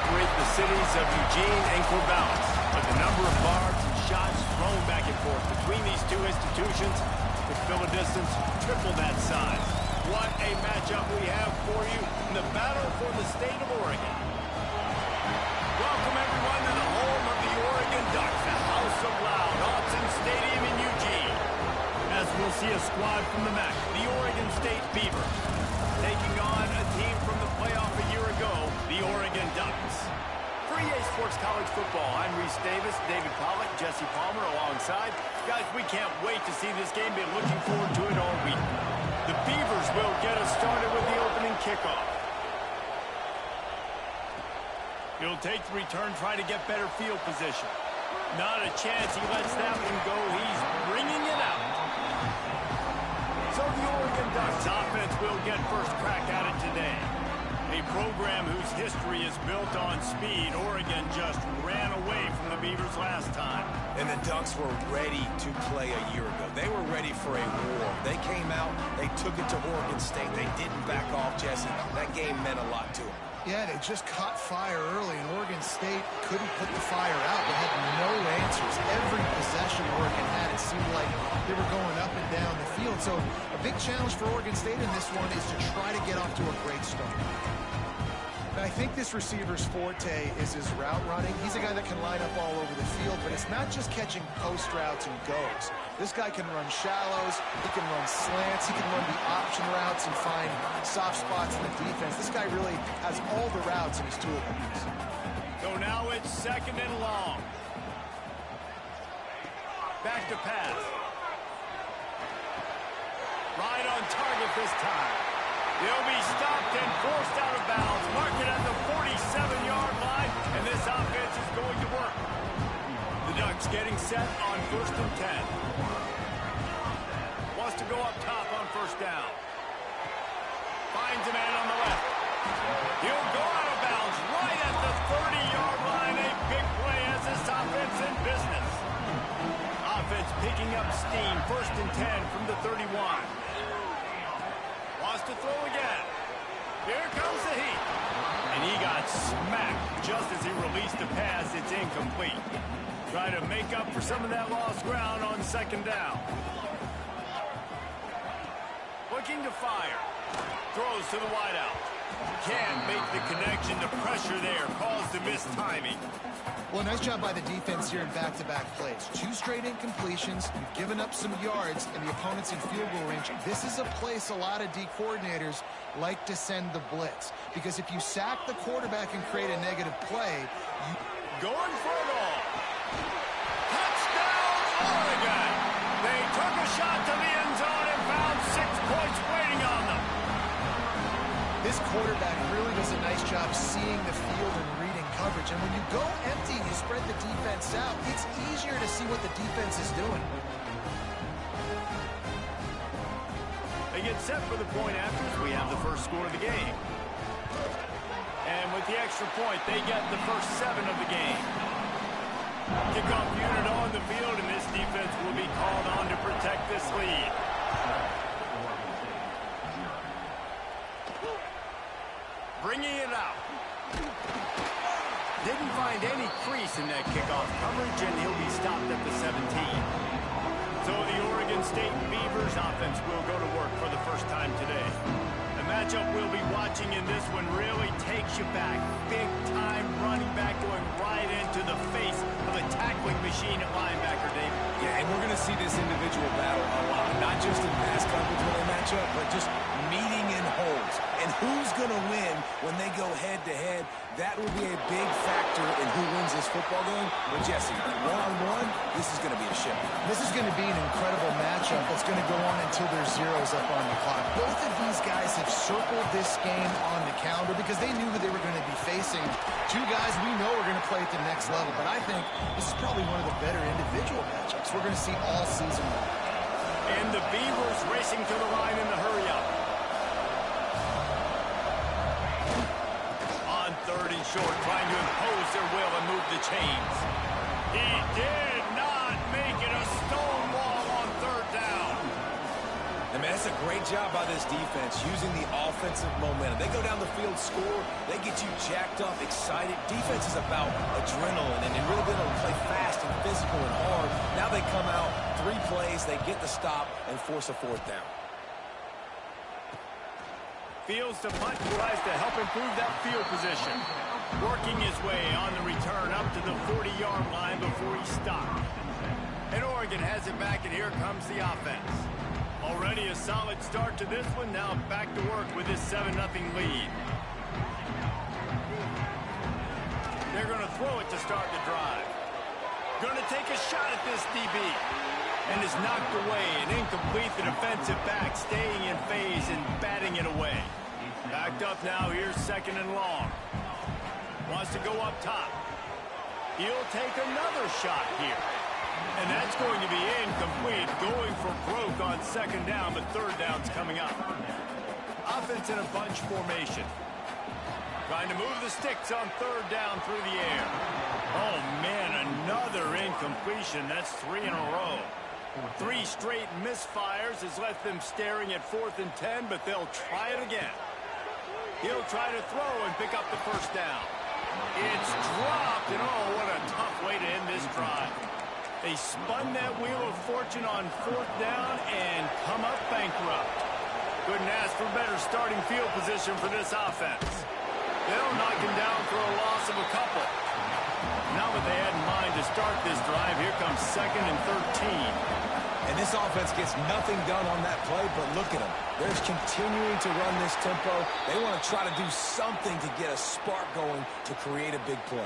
separate the cities of Eugene and Corvallis, but the number of barbs and shots thrown back and forth between these two institutions could fill a distance triple that size. What a matchup we have for you in the battle for the state of Oregon. Welcome, everyone, to the home of the Oregon Ducks, the House of Loud, Autzen Stadium in Eugene. As we'll see a squad from the MAC, the Oregon State Beavers, taking on a team from the playoff a year ago, the Oregon Ducks. For EA Sports College Football, I'm Reese Davis, David Pollack, Jesse Palmer alongside. Guys, we can't wait to see this game. Been looking forward to it all week. The Beavers will get us started with the opening kickoff. He'll take the return, try to get better field position. Not a chance he lets that one go. He's bringing it out. So the Oregon Ducks offense will get first crack at it today. A program whose history is built on speed. Oregon just ran away from the Beavers last time. And the Ducks were ready to play a year ago. They were ready for a war. They came out, they took it to Oregon State. They didn't back off, Jesse. That game meant a lot to them. Yeah, they just caught fire early, and Oregon State couldn't put the fire out. They had no answers. Every possession Oregon had, it seemed like they were going up and down the field. So a big challenge for Oregon State in this one is to try to get off to a great start. And I think this receiver's forte is his route running. He's a guy that can line up all over the field, but it's not just catching post routes and goes. This guy can run shallows, he can run slants, he can run the option routes and find soft spots in the defense. This guy really has all the routes in his toolbox. So now it's second and long. Back to pass. Right on target this time. They'll be stopped and forced out of bounds. Mark it at the 47-yard line, and this offense is going to work. The Ducks getting set on 1st and 10. Wants to go up top on first down. Finds a man on the left. He'll go out of bounds right at the 30-yard line. A big play as this offense in business. Offense picking up steam. 1st and 10 from the 31. Wants to throw again. Here comes the heat. And he got smacked just as he released the pass. It's incomplete. Try to make up for some of that lost ground on second down. Looking to fire. Throws to the wideout. Can't make the connection. The pressure there caused the missed timing. Well, nice job by the defense here in back-to-back plays. 2 straight incompletions. You've given up some yards, and the opponent's in field goal range. This is a place a lot of D coordinators like to send the blitz. Because if you sack the quarterback and create a negative play, you... Going for it all. Touchdown, Oregon! They took a shot to the end zone and found 6 points waiting on them. This quarterback really does a nice job seeing the field and reading coverage. And when you go empty and you spread the defense out, it's easier to see what the defense is doing. They get set for the point after as we have the first score of the game. And with the extra point, they get the first 7 of the game. Kickoff unit on the field, and this defense will be called on to protect this lead. Bringing it out. Didn't find any crease in that kickoff coverage, and he'll be stopped at the 17. So the Oregon State Beavers offense will go to work for the first time today. The matchup we'll be watching in this one really takes you back. Big time running back going right into the face of a tackling machine at linebacker, David. Yeah, and we're going to see this individual battle a lot. Not just in pass coverage when they match up, but just meeting in holes. And who's going to win when they go head-to-head? That will be a big factor in who wins this football game. But, Jesse, one-on-one, this is going to be a ship. This is going to be an incredible matchup that's going to go on until there's zeros up on the clock. Both of these guys have circled this game on the calendar because they knew who they were going to be facing. 2 guys we know are going to play at the next level. But I think this is probably one of the better individual matchups we're going to see all season long. And the Beavers racing to the line in the hurry-up. On 3rd and short, trying to impose their will and move the chains. He did not make it. A stone wall on 3rd down. The Just a great job by this defense using the offensive momentum. They go down the field, score, they get you jacked up, excited. Defense is about adrenaline and really being able to play fast and physical and hard. Now they come out, 3 plays, they get the stop and force a 4th down. Fields to punt, tries to help improve that field position. Working his way on the return up to the 40-yard line before he stopped. And Oregon has it back, and here comes the offense. Already a solid start to this one. Now back to work with this 7-0 lead. They're going to throw it to start the drive. Going to take a shot at this DB. And is knocked away and incomplete. The defensive back staying in phase and batting it away. Backed up now. Here's 2nd and long. Wants to go up top. He'll take another shot here. And that's going to be incomplete. Going for broke on 2nd down, but 3rd down's coming up. Offense in a bunch formation. Trying to move the sticks on 3rd down through the air. Oh, man, another incompletion. That's 3 in a row. 3 straight misfires has left them staring at 4th and 10, but they'll try it again. He'll try to throw and pick up the 1st down. It's dropped, and oh, what a tough way to end this drive. They spun that wheel of fortune on 4th down and come up bankrupt. Couldn't ask for better starting field position for this offense. They'll knock him down for a loss of a couple. Now what they had in mind to start this drive, here comes 2nd and 13. And this offense gets nothing done on that play, but look at them. They're just continuing to run this tempo. They want to try to do something to get a spark going to create a big play.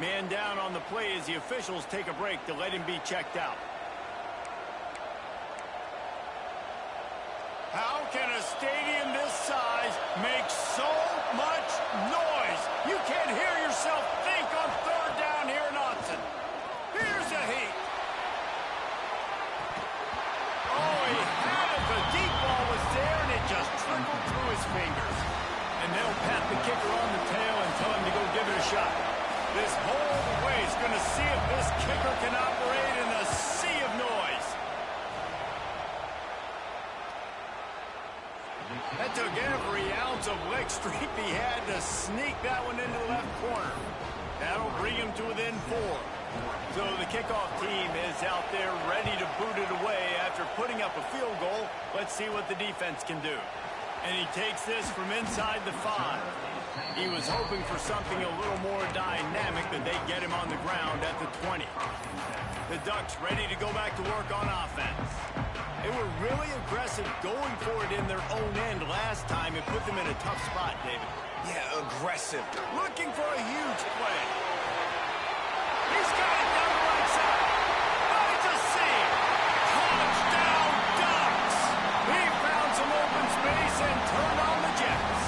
Man down on the play as the officials take a break to let him be checked out. How can a stadium this size make so much noise? You can't hear yourself think on 3rd down here in Austin. Here's a heat. Oh, he had it. The deep ball was there, and it just trickled through his fingers. And they'll pat the kicker on the tail and tell him to go give it a shot. This whole way is going to see if this kicker can operate in the sea of noise. That took every ounce of leg strength he had to sneak that one into the left corner. That'll bring him to within 4. So the kickoff team is out there ready to boot it away after putting up a field goal. Let's see what the defense can do. And he takes this from inside the 5. He was hoping for something a little more dynamic, but they get him on the ground at the 20. The Ducks ready to go back to work on offense. They were really aggressive going for it in their own end last time. It put them in a tough spot, David. Yeah, aggressive. Looking for a huge play. He's got it down the right side. Finds a seam. Touchdown, Ducks! He found some open space and turned on the Jets.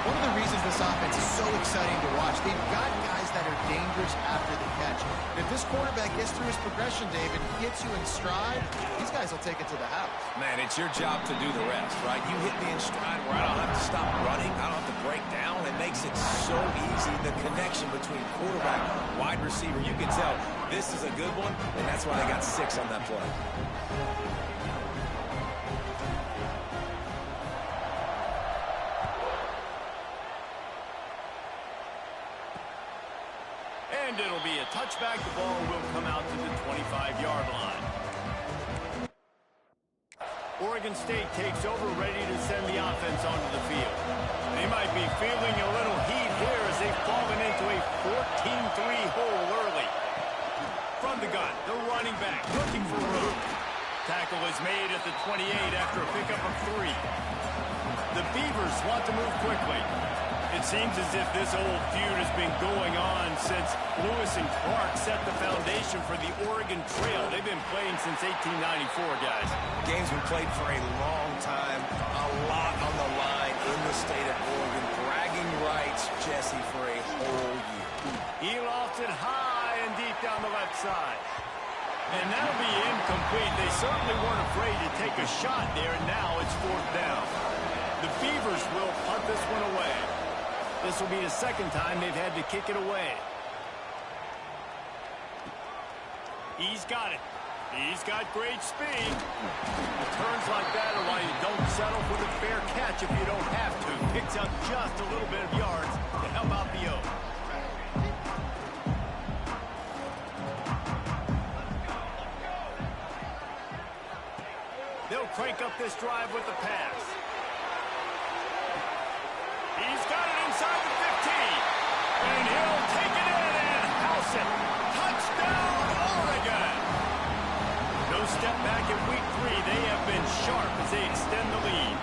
One of the reasons this offense is so exciting to watch, they've got guys that are dangerous after the catch. And if this quarterback gets through his progression, David, gets you in stride, these guys will take it to the house. Man, it's your job to do the rest, right? You hit me in stride where I don't have to stop running. I don't have to break down. It makes it so easy. The connection between quarterback, wide receiver, you can tell this is a good one, and that's why they got 6 on that play. And it'll be a touchback. The ball will come out to the 25-yard line. Oregon State takes over, ready to send the offense onto the field. They might be feeling a little heat here as they've fallen into a 14-3 hole early. From the gun, the running back looking for room. Tackle is made at the 28 after a pickup of 3. The Beavers want to move quickly. It seems as if this old feud has been going on since Lewis and Clark set the foundation for the Oregon Trail. They've been playing since 1894, guys. Game's been played for a long time, a lot on the line in the state of Oregon. Bragging rights, Jesse, for a whole year. He lofted high and deep down the left side. And that'll be incomplete. They certainly weren't afraid to take a shot there, and now it's 4th down. The Beavers will punt this one away. This will be the 2nd time they've had to kick it away. He's got it. He's got great speed. Turns like that are why you don't settle for the fair catch if you don't have to. Picks up just a little bit of yards to help out the O. They'll crank up this drive with the pass. He's got it inside the 15. And he'll take it in and house it. Touchdown, Oregon! No step back in week 3. They have been sharp as they extend the lead.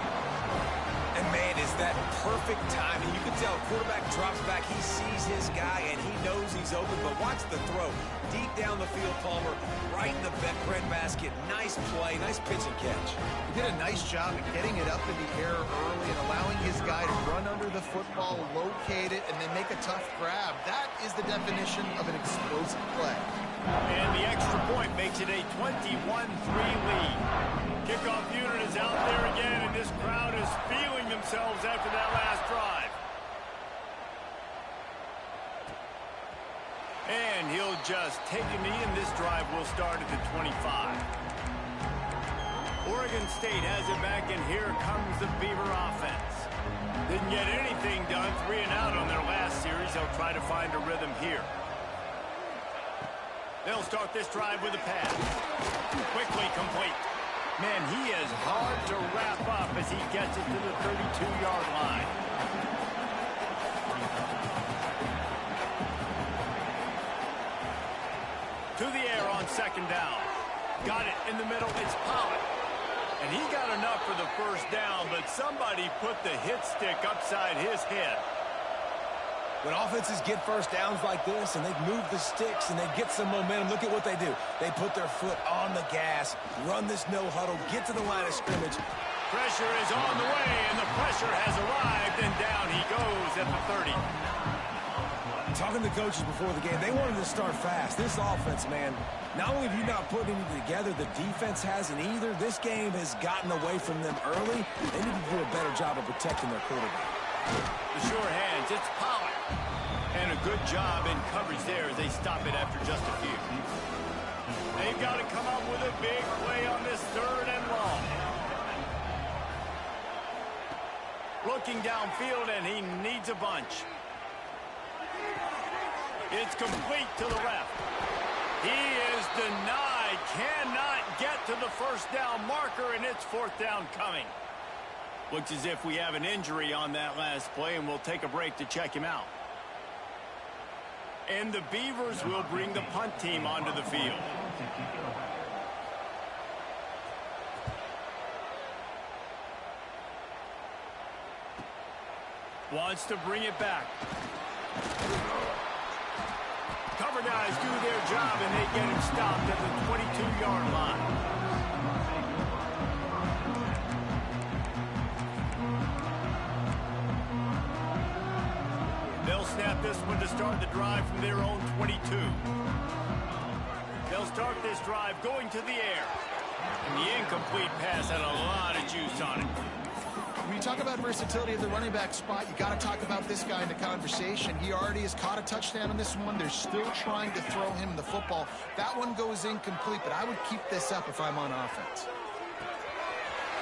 And, man, is that perfect timing. You can tell quarterback drops back. He sees his guy, and he knows he's open. But watch the throw. Deep down the field, Palmer, right in the bread basket. Nice play, nice pitch and catch. He did a nice job of getting it up in the air early and allowing his guy to run under the football, locate it, and then make a tough grab. That is the definition of an explosive play. And the extra point makes it a 21-3 lead. Kickoff unit is out there again, and this crowd is feeling themselves after that last drive. And he'll just take a knee, and this drive will start at the 25. Oregon State has it back, and here comes the Beaver offense. Didn't get anything done, 3 and out on their last series. They'll try to find a rhythm here. They'll start this drive with a pass. Quickly complete. Man, he is hard to wrap up as he gets it to the 32-yard line. To the air on second down. Got it in the middle. It's Pollock. And he got enough for the first down, but somebody put the hit stick upside his head. When offenses get first downs like this and they move the sticks and they get some momentum, look at what they do. They put their foot on the gas, run this no huddle, get to the line of scrimmage. Pressure is on the way, and the pressure has arrived, and down he goes at the 30. Talking to the coaches before the game, they wanted to start fast. This offense, man, not only have you not put anything together, the defense hasn't either. This game has gotten away from them early. They need to do a better job of protecting their quarterback. The sure hands, it's Pollock. And a good job in coverage there as they stop it after just a few. They've got to come up with a big play on this 3rd and long. Looking downfield, and he needs a bunch. It's complete to the left. He is denied. Cannot get to the first down marker, and it's 4th down coming. Looks as if we have an injury on that last play, and we'll take a break to check him out. And the Beavers will bring the punt team onto the field. Wants to bring it back. Cover guys do their job, and they get him stopped at the 22-yard line. They'll snap this one to start the drive from their own 22. They'll start this drive going to the air. And the incomplete pass had a lot of juice on it. When you talk about versatility at the running back spot, you got to talk about this guy in the conversation. He already has caught a touchdown in this one. They're still trying to throw him the football. That one goes incomplete, but I would keep this up if I'm on offense.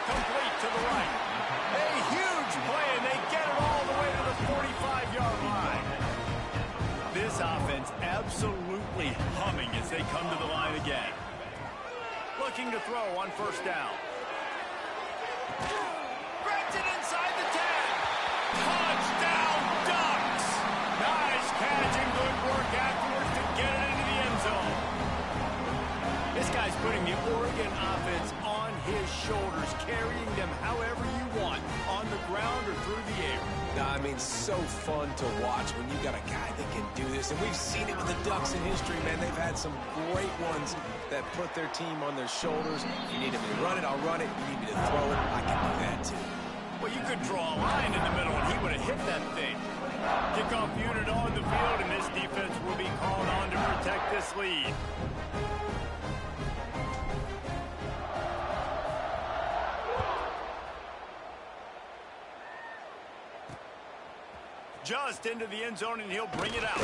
Complete to the right. A huge play, and they get it all the way to the 45-yard line. This offense absolutely humming as they come to the line again. Looking to throw on first down. Grabs it inside the 10. Touchdown, Ducks. Nice catch and good work afterwards to get it into the end zone. This guy's putting the Oregon offense on his shoulders, carrying them however you want, on the ground or through the air. I mean, so fun to watch when you got a guy that can do this. And we've seen it with the Ducks in history, man. They've had some great ones that put their team on their shoulders. You need me to run it, I'll run it. You need me to throw it, I can do that too. Well, you could draw a line in the middle, and he would have hit that thing. Kickoff unit on the field, and this defense will be called on to protect this lead. Just into the end zone, and he'll bring it out.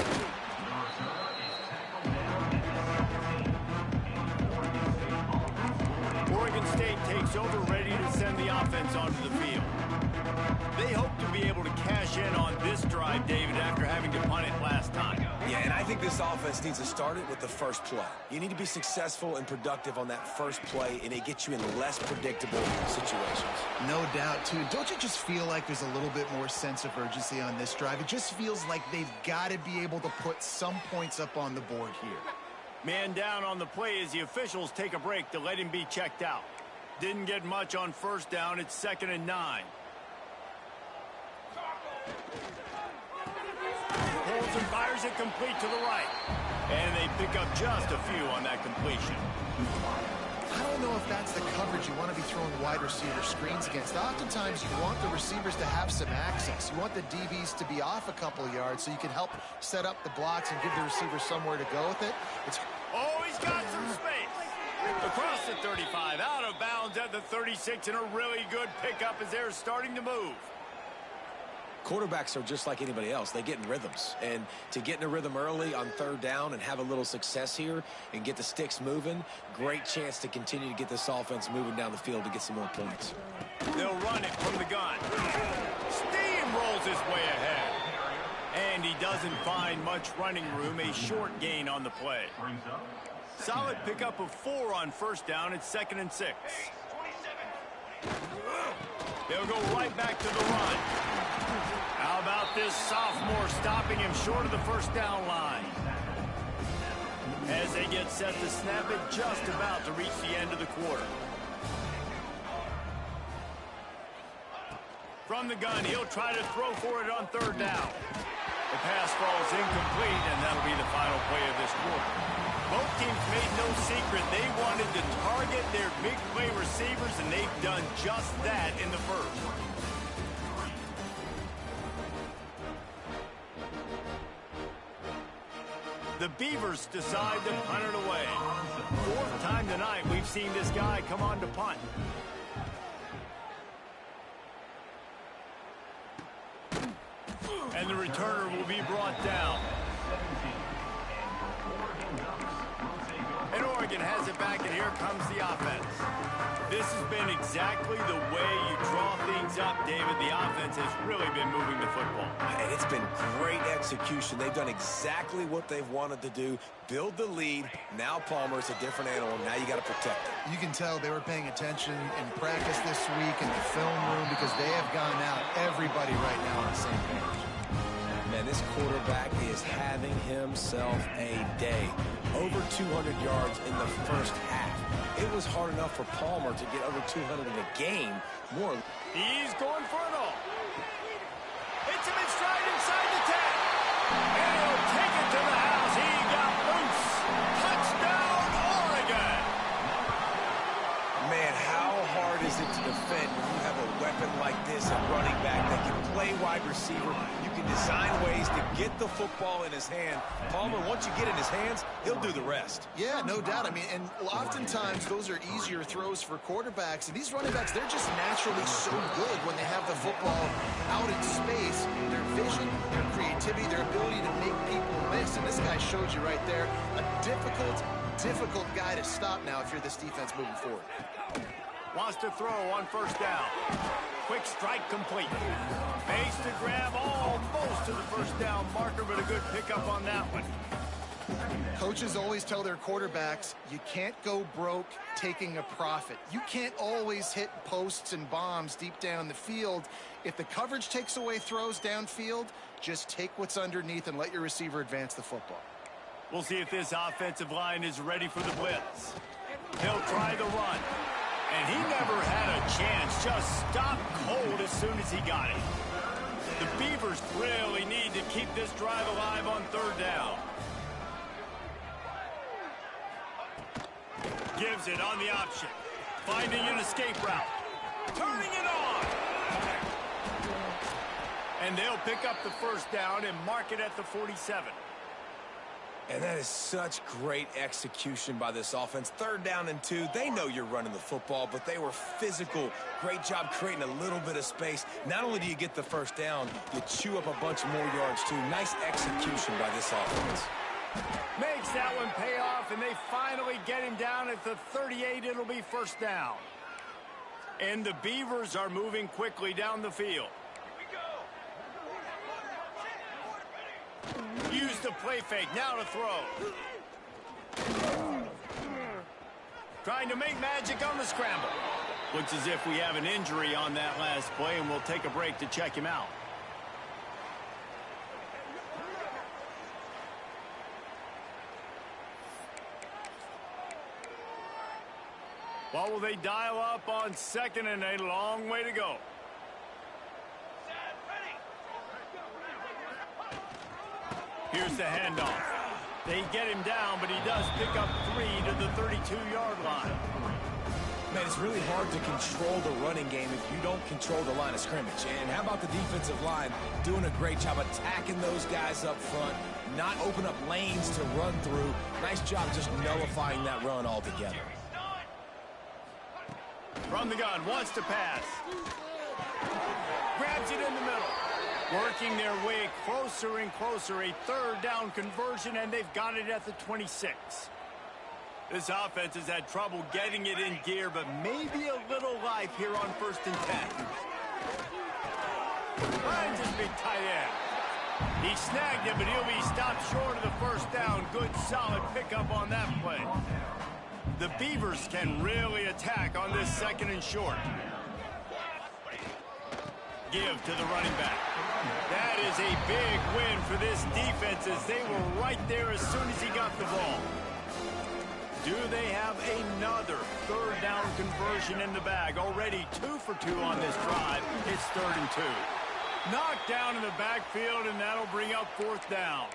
State takes over, ready to send the offense onto the field. They hope to be able to cash in on this drive, David, after having to punt it last time. Yeah, and I think this offense needs to start it with the first play. You need to be successful and productive on that first play, and it gets you in less predictable situations. No doubt, too. Don't you just feel like there's a little bit more sense of urgency on this drive? It just feels like they've got to be able to put some points up on the board here. Man down on the play as the officials take a break to let him be checked out. Didn't get much on first down. It's 2nd and 9. Pulls and fires it complete to the right. And they pick up just a few on that completion. I don't know if that's the coverage you want to be throwing wide receiver screens against. Oftentimes, you want the receivers to have some access. You want the DBs to be off a couple of yards so you can help set up the blocks and give the receiver somewhere to go with it. Oh, he's got some space. Across the 35, out of bounds at the 36, and a really good pickup as they're starting to move. Quarterbacks are just like anybody else. They get in rhythms. And to get in a rhythm early on 3rd down and have a little success here and get the sticks moving, great chance to continue to get this offense moving down the field to get some more points. They'll run it from the gun. Steamrolls his way ahead. And he doesn't find much running room, a short gain on the play. Solid pickup of 4 on first down. It's 2nd and 6. They'll go right back to the run. How about this sophomore stopping him short of the first down line? As they get set to snap it, just about to reach the end of the quarter. From the gun, he'll try to throw for it on 3rd down. The pass falls incomplete, and that'll be the final play of this quarter. Both teams made no secret they wanted to target their big play receivers, and they've done just that in the first. The Beavers decide to punt it away. 4th time tonight we've seen this guy come on to punt. And the returner will be brought down. And Oregon has it back, and here comes the offense. This has been exactly the way you draw things up, David. The offense has really been moving the football. And it's been great execution. They've done exactly what they've wanted to do. Build the lead. Now Palmer's a different animal. Now you got to protect it. You can tell they were paying attention in practice this week in the film room because they have gone out, everybody right now on the same page. Man, this quarterback is having himself a day. Over 200 yards in the first half. It was hard enough for Palmer to get over 200 in a game. More. He's going for it all. Hits him in stride inside the 10. And he'll take it to the house. He got loose. Touchdown, Oregon. Man, how hard is it to defend when you have a weapon like this, a running back that can play wide receiver? You can design ways to get the football in his hand. Palmer, once you get in his hands, he'll do the rest. Yeah, no doubt. I mean, and oftentimes those are easier throws for quarterbacks. And these running backs, they're just naturally so good when they have the football out in space. Their vision, their creativity, their ability to make people miss. And this guy showed you right there a difficult guy to stop now if you're this defense moving forward. Wants to throw on first down. Quick strike complete. Base to grab almost to the first down marker, but a good pickup on that one. Coaches always tell their quarterbacks, you can't go broke taking a profit. You can't always hit posts and bombs deep down the field. If the coverage takes away throws downfield, just take what's underneath and let your receiver advance the football. We'll see if this offensive line is ready for the blitz. He'll try the run. And he never had a chance. Just stopped cold as soon as he got it. The Beavers really need to keep this drive alive on 3rd down. Gives it on the option. Finding an escape route. Turning it on. And they'll pick up the first down and mark it at the 47. And that is such great execution by this offense. 3rd down and 2. They know you're running the football, but they were physical. Great job creating a little bit of space. Not only do you get the first down, you chew up a bunch more yards, too. Nice execution by this offense. Makes that one pay off, and they finally get him down at the 38. It'll be first down. And the Beavers are moving quickly down the field. Use the play fake, now to throw. Trying to make magic on the scramble. Looks as if we have an injury on that last play, and we'll take a break to check him out. What will they dial up on 2nd and a long way to go? Here's the handoff. They get him down, but he does pick up 3 to the 32-yard line. Man, it's really hard to control the running game if you don't control the line of scrimmage. And how about the defensive line doing a great job attacking those guys up front, not open up lanes to run through. Nice job just nullifying that run altogether. From the gun, wants to pass. Grabs it in the middle. Working their way closer and closer. A 3rd down conversion, and they've got it at the 26. This offense has had trouble getting it in gear, but maybe a little life here on 1st and 10. Finds his big tight end. He snagged him, but he'll be stopped short of the 1st down. Good, solid pickup on that play. The Beavers can really attack on this 2nd and short. Give to the running back. That is a big win for this defense as they were right there as soon as he got the ball. Do they have another 3rd down conversion in the bag? Already 2 for 2 on this drive. It's 3rd and 2. Knocked down in the backfield, and that'll bring up 4th down.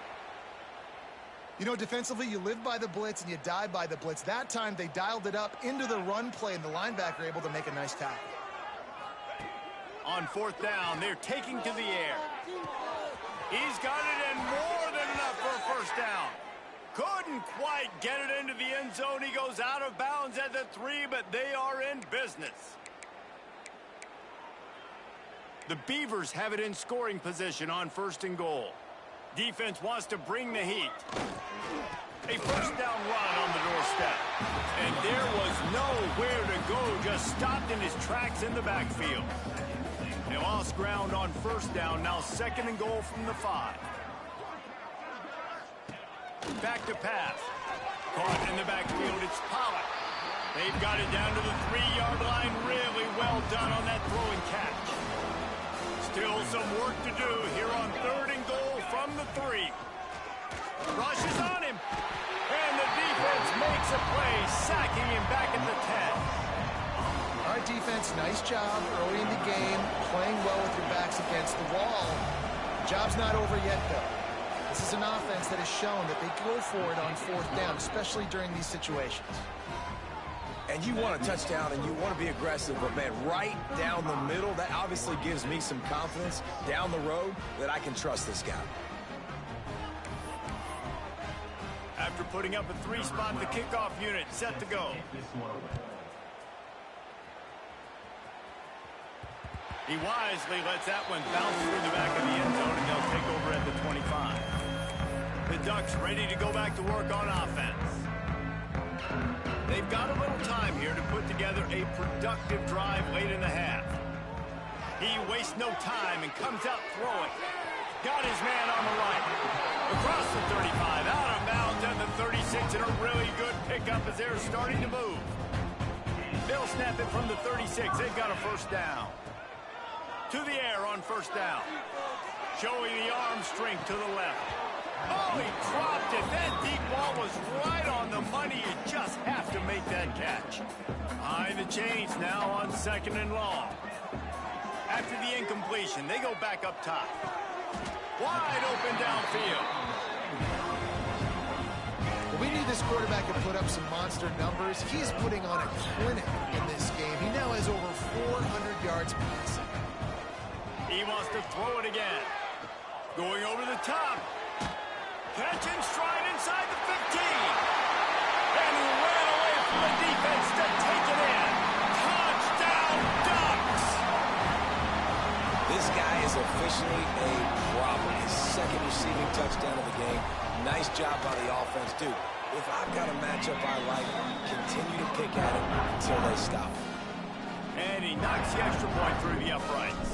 You know, defensively, you live by the blitz and you die by the blitz. That time, they dialed it up into the run play, and the linebacker able to make a nice tackle. On 4th down, they're taking to the air. He's got it, and more than enough for a 1st down. Couldn't quite get it into the end zone. He goes out of bounds at the 3, but they are in business. The Beavers have it in scoring position on 1st and goal. Defense wants to bring the heat. A 1st down run on the doorstep. And there was nowhere to go, just stopped in his tracks in the backfield. They lost ground on 1st down, now 2nd and goal from the 5. Back to pass. Caught in the backfield, it's Pollard. They've got it down to the 3-yard line. Really well done on that throw and catch. Still some work to do here on 3rd and goal from the 3. Rushes on him. And the defense makes a play, sacking him back at the 10. All right, defense, nice job early in the game, playing well with your backs against the wall. Job's not over yet, though. This is an offense that has shown that they go for it on 4th down, especially during these situations. And you want a touchdown and you want to be aggressive, but man, right down the middle, that obviously gives me some confidence down the road that I can trust this guy. After putting up a 3-spot, the kickoff unit set to go. He wisely lets that one bounce through the back of the end zone, and they'll take over at the 25. The Ducks ready to go back to work on offense. They've got a little time here to put together a productive drive late in the half. He wastes no time and comes out throwing. Got his man on the right. Across the 35, out of bounds at the 36, and a really good pickup as they're starting to move. They'll snap it from the 36. They've got a 1st down. To the air on 1st down. Showing the arm strength to the left. Oh, he dropped it. That deep ball was right on the money. You just have to make that catch. High the chains now on 2nd and long. After the incompletion, they go back up top. Wide open downfield. Well, we need this quarterback to put up some monster numbers. He's putting on a clinic in this game. He now has over 400 yards passing. He wants to throw it again. Going over the top. Catch and stride inside the 15. And he ran away from the defense to take it in. Touchdown, Ducks! This guy is officially a problem. His 2nd receiving touchdown of the game. Nice job by the offense. Dude, if I've got a matchup I like, continue to pick at it until they stop. And he knocks the extra point through the uprights.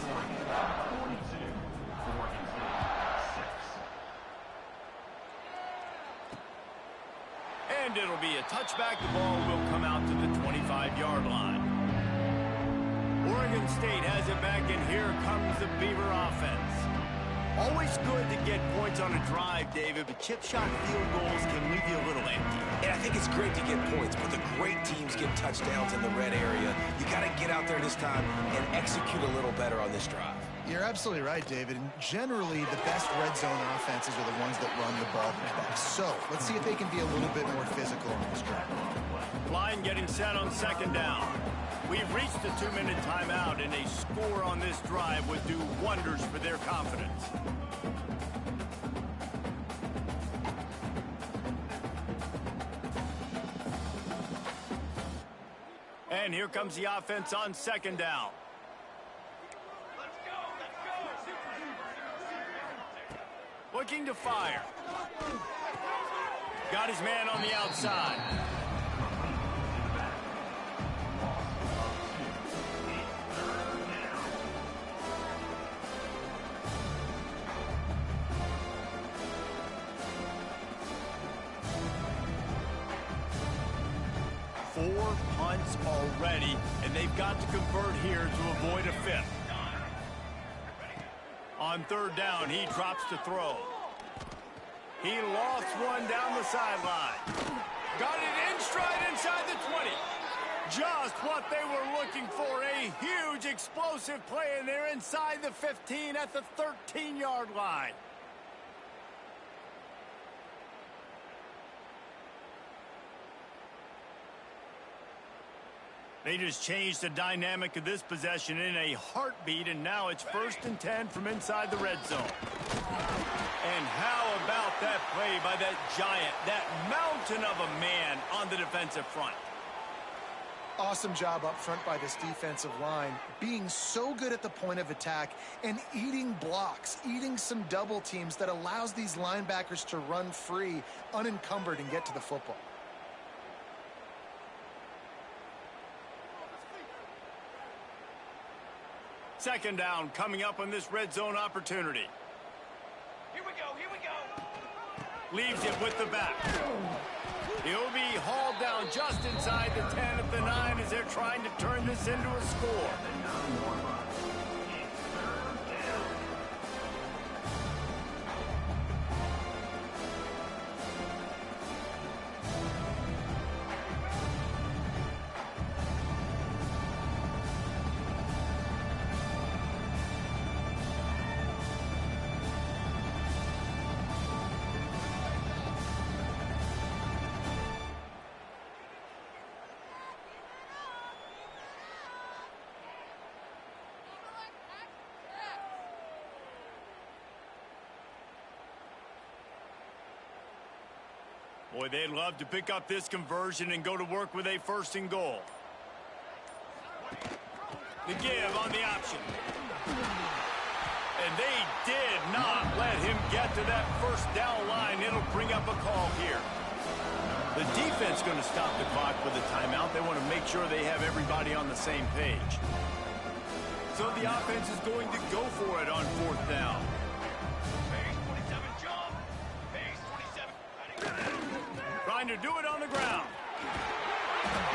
And it'll be a touchback. The ball will come out to the 25-yard line. Oregon State has it back, and here comes the Beaver offense. Always good to get points on a drive, David, but chip shot field goals can leave you a little empty. And I think it's great to get points, but the great teams get touchdowns in the red area. You got to get out there this time and execute a little better on this drive. You're absolutely right, David. And generally, the best red zone offenses are the ones that run the ball the best. So let's see if they can be a little bit more physical on this drive. Line getting set on second down. We've reached the 2-minute timeout, and a score on this drive would do wonders for their confidence. And here comes the offense on second down. Looking to fire. Got his man on the outside. Four punts already, and they've got to convert here to avoid a fifth. On third down, he drops to throw. He lost one down the sideline. Got it in stride inside the 20. Just what they were looking for, a huge explosive play, and they're inside the 15 at the 13-yard line. They just changed the dynamic of this possession in a heartbeat, and now it's 1st and 10 from inside the red zone. And how about that play by that giant, that mountain of a man on the defensive front? Awesome job up front by this defensive line, being so good at the point of attack and eating blocks, eating some double teams that allows these linebackers to run free, unencumbered, and get to the football. Second down coming up on this red zone opportunity. Here we go, here we go. Leaves it with the back. He'll be hauled down just inside the 10 at the 9 as they're trying to turn this into a score. Boy, they'd love to pick up this conversion and go to work with a 1st and goal. The give on the option. And they did not let him get to that 1st down line. It'll bring up a call here. The defense going to stop the clock with a timeout. They want to make sure they have everybody on the same page. So the offense is going to go for it on 4th down. Trying to do it on the ground.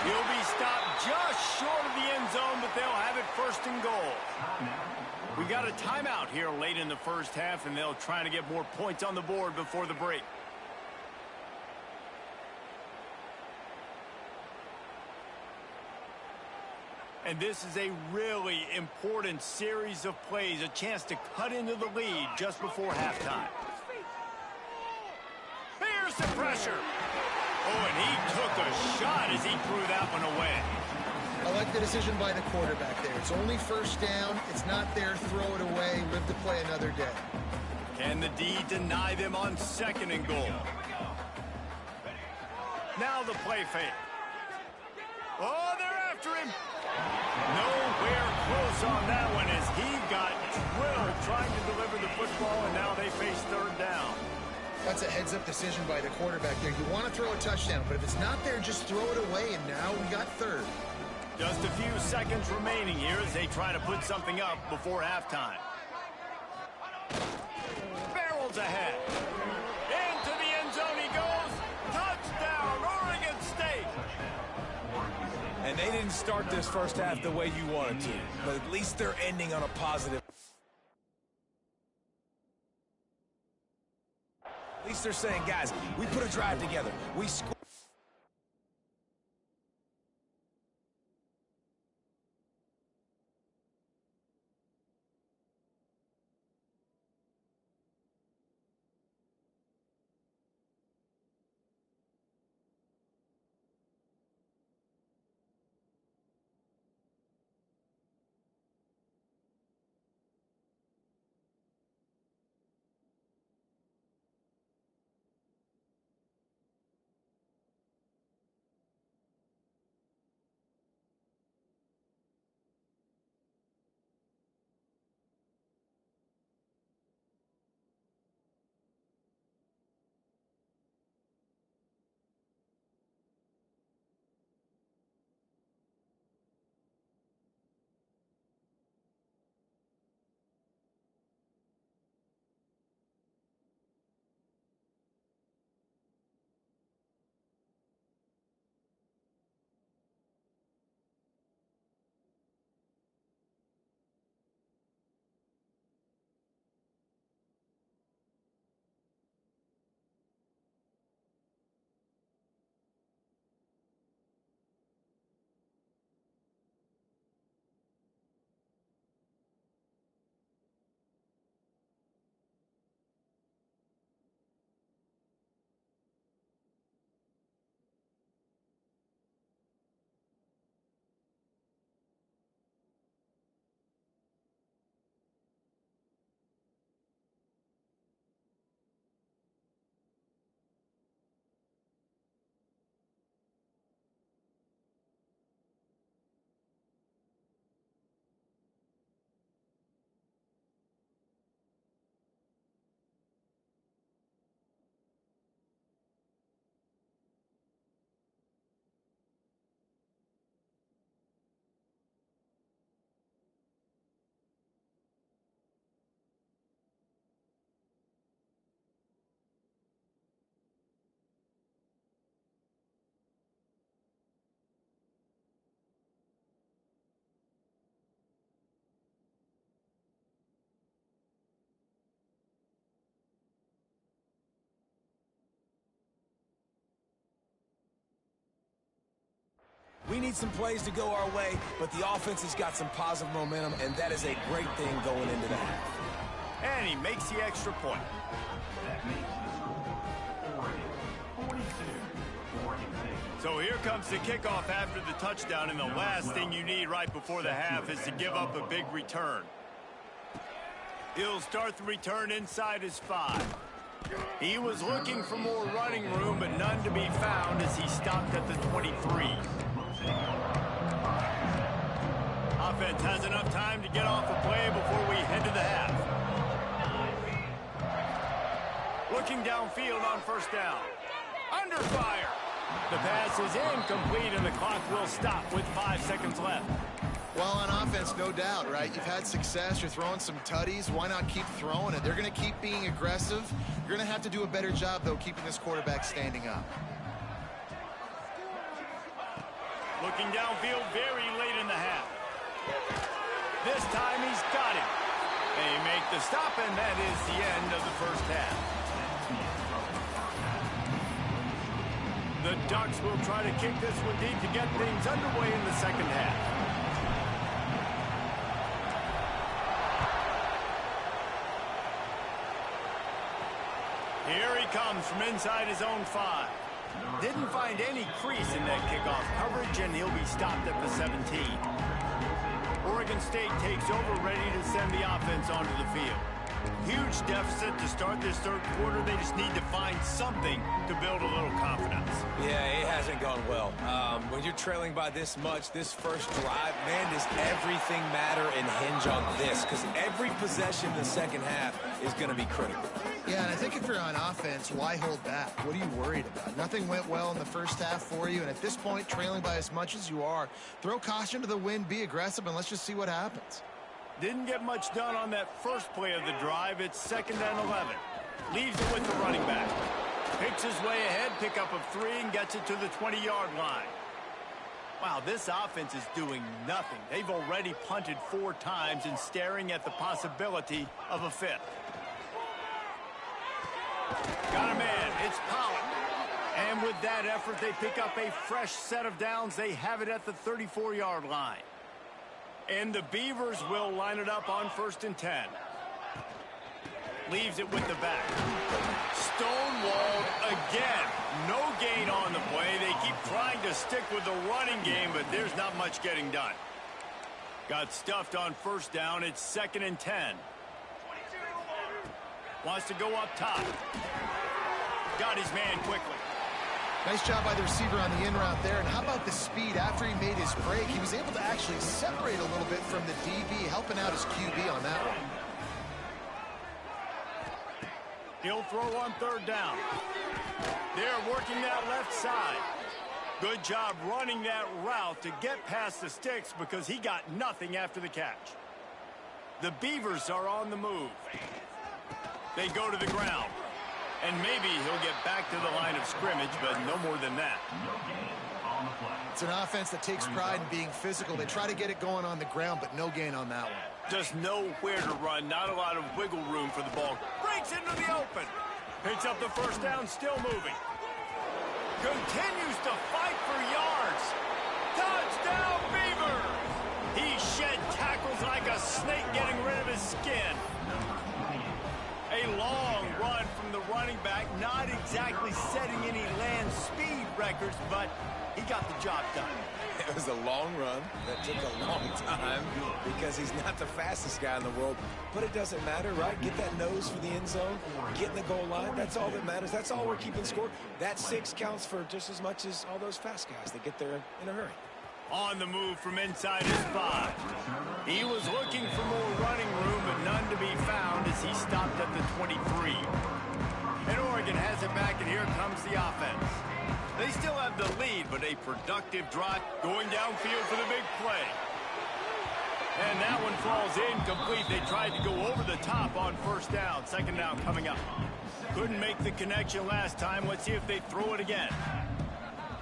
He'll be stopped just short of the end zone, but they'll have it 1st and goal. We got a timeout here late in the 1st half, and they'll try to get more points on the board before the break. And this is a really important series of plays, a chance to cut into the lead just before halftime. There's the pressure. Oh, and he took a shot as he threw that one away. I like the decision by the quarterback there. It's only 1st down. It's not there. Throw it away. Live to play another day. Can the D deny them on 2nd and goal? Now the play fake. Oh, they're after him. Nowhere close on that one as he got drilled trying to deliver the football, and now they face 3rd down. That's a heads-up decision by the quarterback there. You want to throw a touchdown, but if it's not there, just throw it away, and now we got 3rd. Just a few seconds remaining here as they try to put something up before halftime. Barrels ahead. Into the end zone he goes. Touchdown, Oregon State. And they didn't start this first half the way you wanted to, but at least they're ending on a positive. At least they're saying, guys, we put a drive together. We scored. We need some plays to go our way, but the offense has got some positive momentum, and that is a great thing going into the half. And he makes the extra point. So here comes the kickoff after the touchdown, and the last thing you need right before the half is to give up a big return. He'll start the return inside his 5. He was looking for more running room, but none to be found as he stopped at the 23. Offense has enough time to get off a play before we head to the half. Looking downfield on first down. Under fire. The pass is incomplete, and the clock will stop with 5 seconds left. Well, on offense, no doubt, right? You've had success. You're throwing some tutties. Why not keep throwing it? They're going to keep being aggressive. You're going to have to do a better job, though, keeping this quarterback standing up. Looking downfield very late in the half. This time he's got it. They make the stop, and that is the end of the first half. The Ducks will try to kick this one deep to get things underway in the second half. Here he comes from inside his own 5. Didn't find any crease in that kickoff coverage, and he'll be stopped at the 17. Oregon State takes over, ready to send the offense onto the field. Huge deficit to start this third quarter. They just need to find something to build a little confidence. Yeah, it hasn't gone well. When you're trailing by this much, this first drive, man, does everything matter and hinge on this, because every possession in the second half is going to be critical. Yeah, and I think if you're on offense, why hold back? What are you worried about? Nothing went well in the first half for you, and at this point, trailing by as much as you are, throw caution to the wind, be aggressive, and let's just see what happens. Didn't get much done on that first play of the drive. It's 2nd and 11. Leaves it with the running back. Picks his way ahead, pickup of 3, and gets it to the 20-yard line. Wow, this offense is doing nothing. They've already punted 4 times and staring at the possibility of a 5th. Got a man. It's Pollard. And with that effort, they pick up a fresh set of downs. They have it at the 34-yard line. And the Beavers will line it up on 1st and 10. Leaves it with the back. Stonewalled again. No gain on the play. They keep trying to stick with the running game, but there's not much getting done. Got stuffed on 1st down. It's 2nd and 10. Wants to go up top. Got his man quickly. Nice job by the receiver on the in route there. And how about the speed after he made his break? He was able to actually separate a little bit from the DB, helping out his QB on that one. He'll throw on 3rd down. They're working that left side. Good job running that route to get past the sticks because he got nothing after the catch. The Beavers are on the move. They go to the ground. And maybe he'll get back to the line of scrimmage, but no more than that. It's an offense that takes pride in being physical. They try to get it going on the ground, but no gain on that one. Just nowhere to run. Not a lot of wiggle room for the ball. Breaks into the open. Picks up the 1st down, still moving. Continues to fight for yards. Touchdown, Beavers! He shed tackles like a snake getting rid of his skin. A long run from the running back, not exactly setting any land speed records, but he got the job done. It was a long run that took a long time because he's not the fastest guy in the world. But it doesn't matter, right? Get that nose for the end zone, get in the goal line. That's all that matters. That's all we're keeping score. That 6 counts for just as much as all those fast guys that get there in a hurry. On the move from inside his 5. He was looking for more running room, but none to be found as he stopped at the 23. And Oregon has it back, and here comes the offense. They still have the lead, but a productive drive going downfield for the big play. And that one falls incomplete. They tried to go over the top on 1st down. 2nd down coming up. Couldn't make the connection last time. Let's see if they throw it again.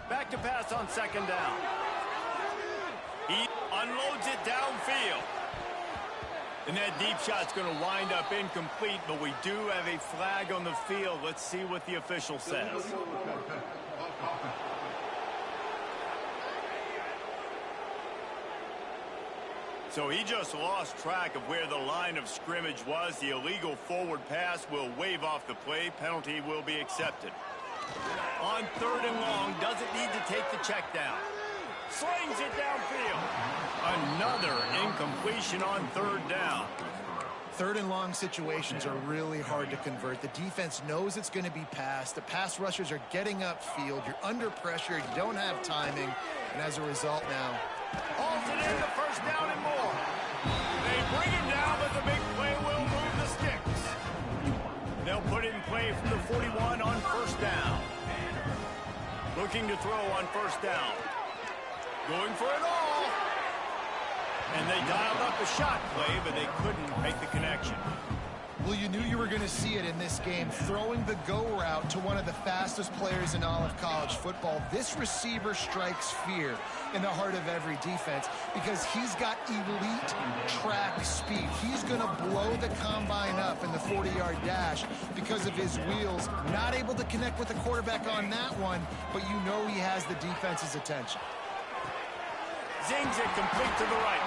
Back to pass on 2nd down. He unloads it downfield. And that deep shot's going to wind up incomplete, but we do have a flag on the field. Let's see what the official says. So he just lost track of where the line of scrimmage was. The illegal forward pass will wave off the play. Penalty will be accepted. On 3rd and long, doesn't need to take the check down. Slings it downfield. Another incompletion on 3rd down. 3rd and long situations are really hard to convert. The defense knows it's going to be passed. The pass rushers are getting upfield. You're under pressure. You don't have timing. And as a result now, halted in the 1st down and more. They bring him down, but the big play will move the sticks. They'll put it in play from the 41 on 1st down. Looking to throw on 1st down. Going for it all. And they dialed up a shot play, but they couldn't make the connection. Well, you knew you were going to see it in this game. Throwing the go route to one of the fastest players in all of college football. This receiver strikes fear in the heart of every defense because he's got elite track speed. He's going to blow the combine up in the 40-yard dash because of his wheels. Not able to connect with the quarterback on that one, but you know he has the defense's attention. Zings it complete to the right.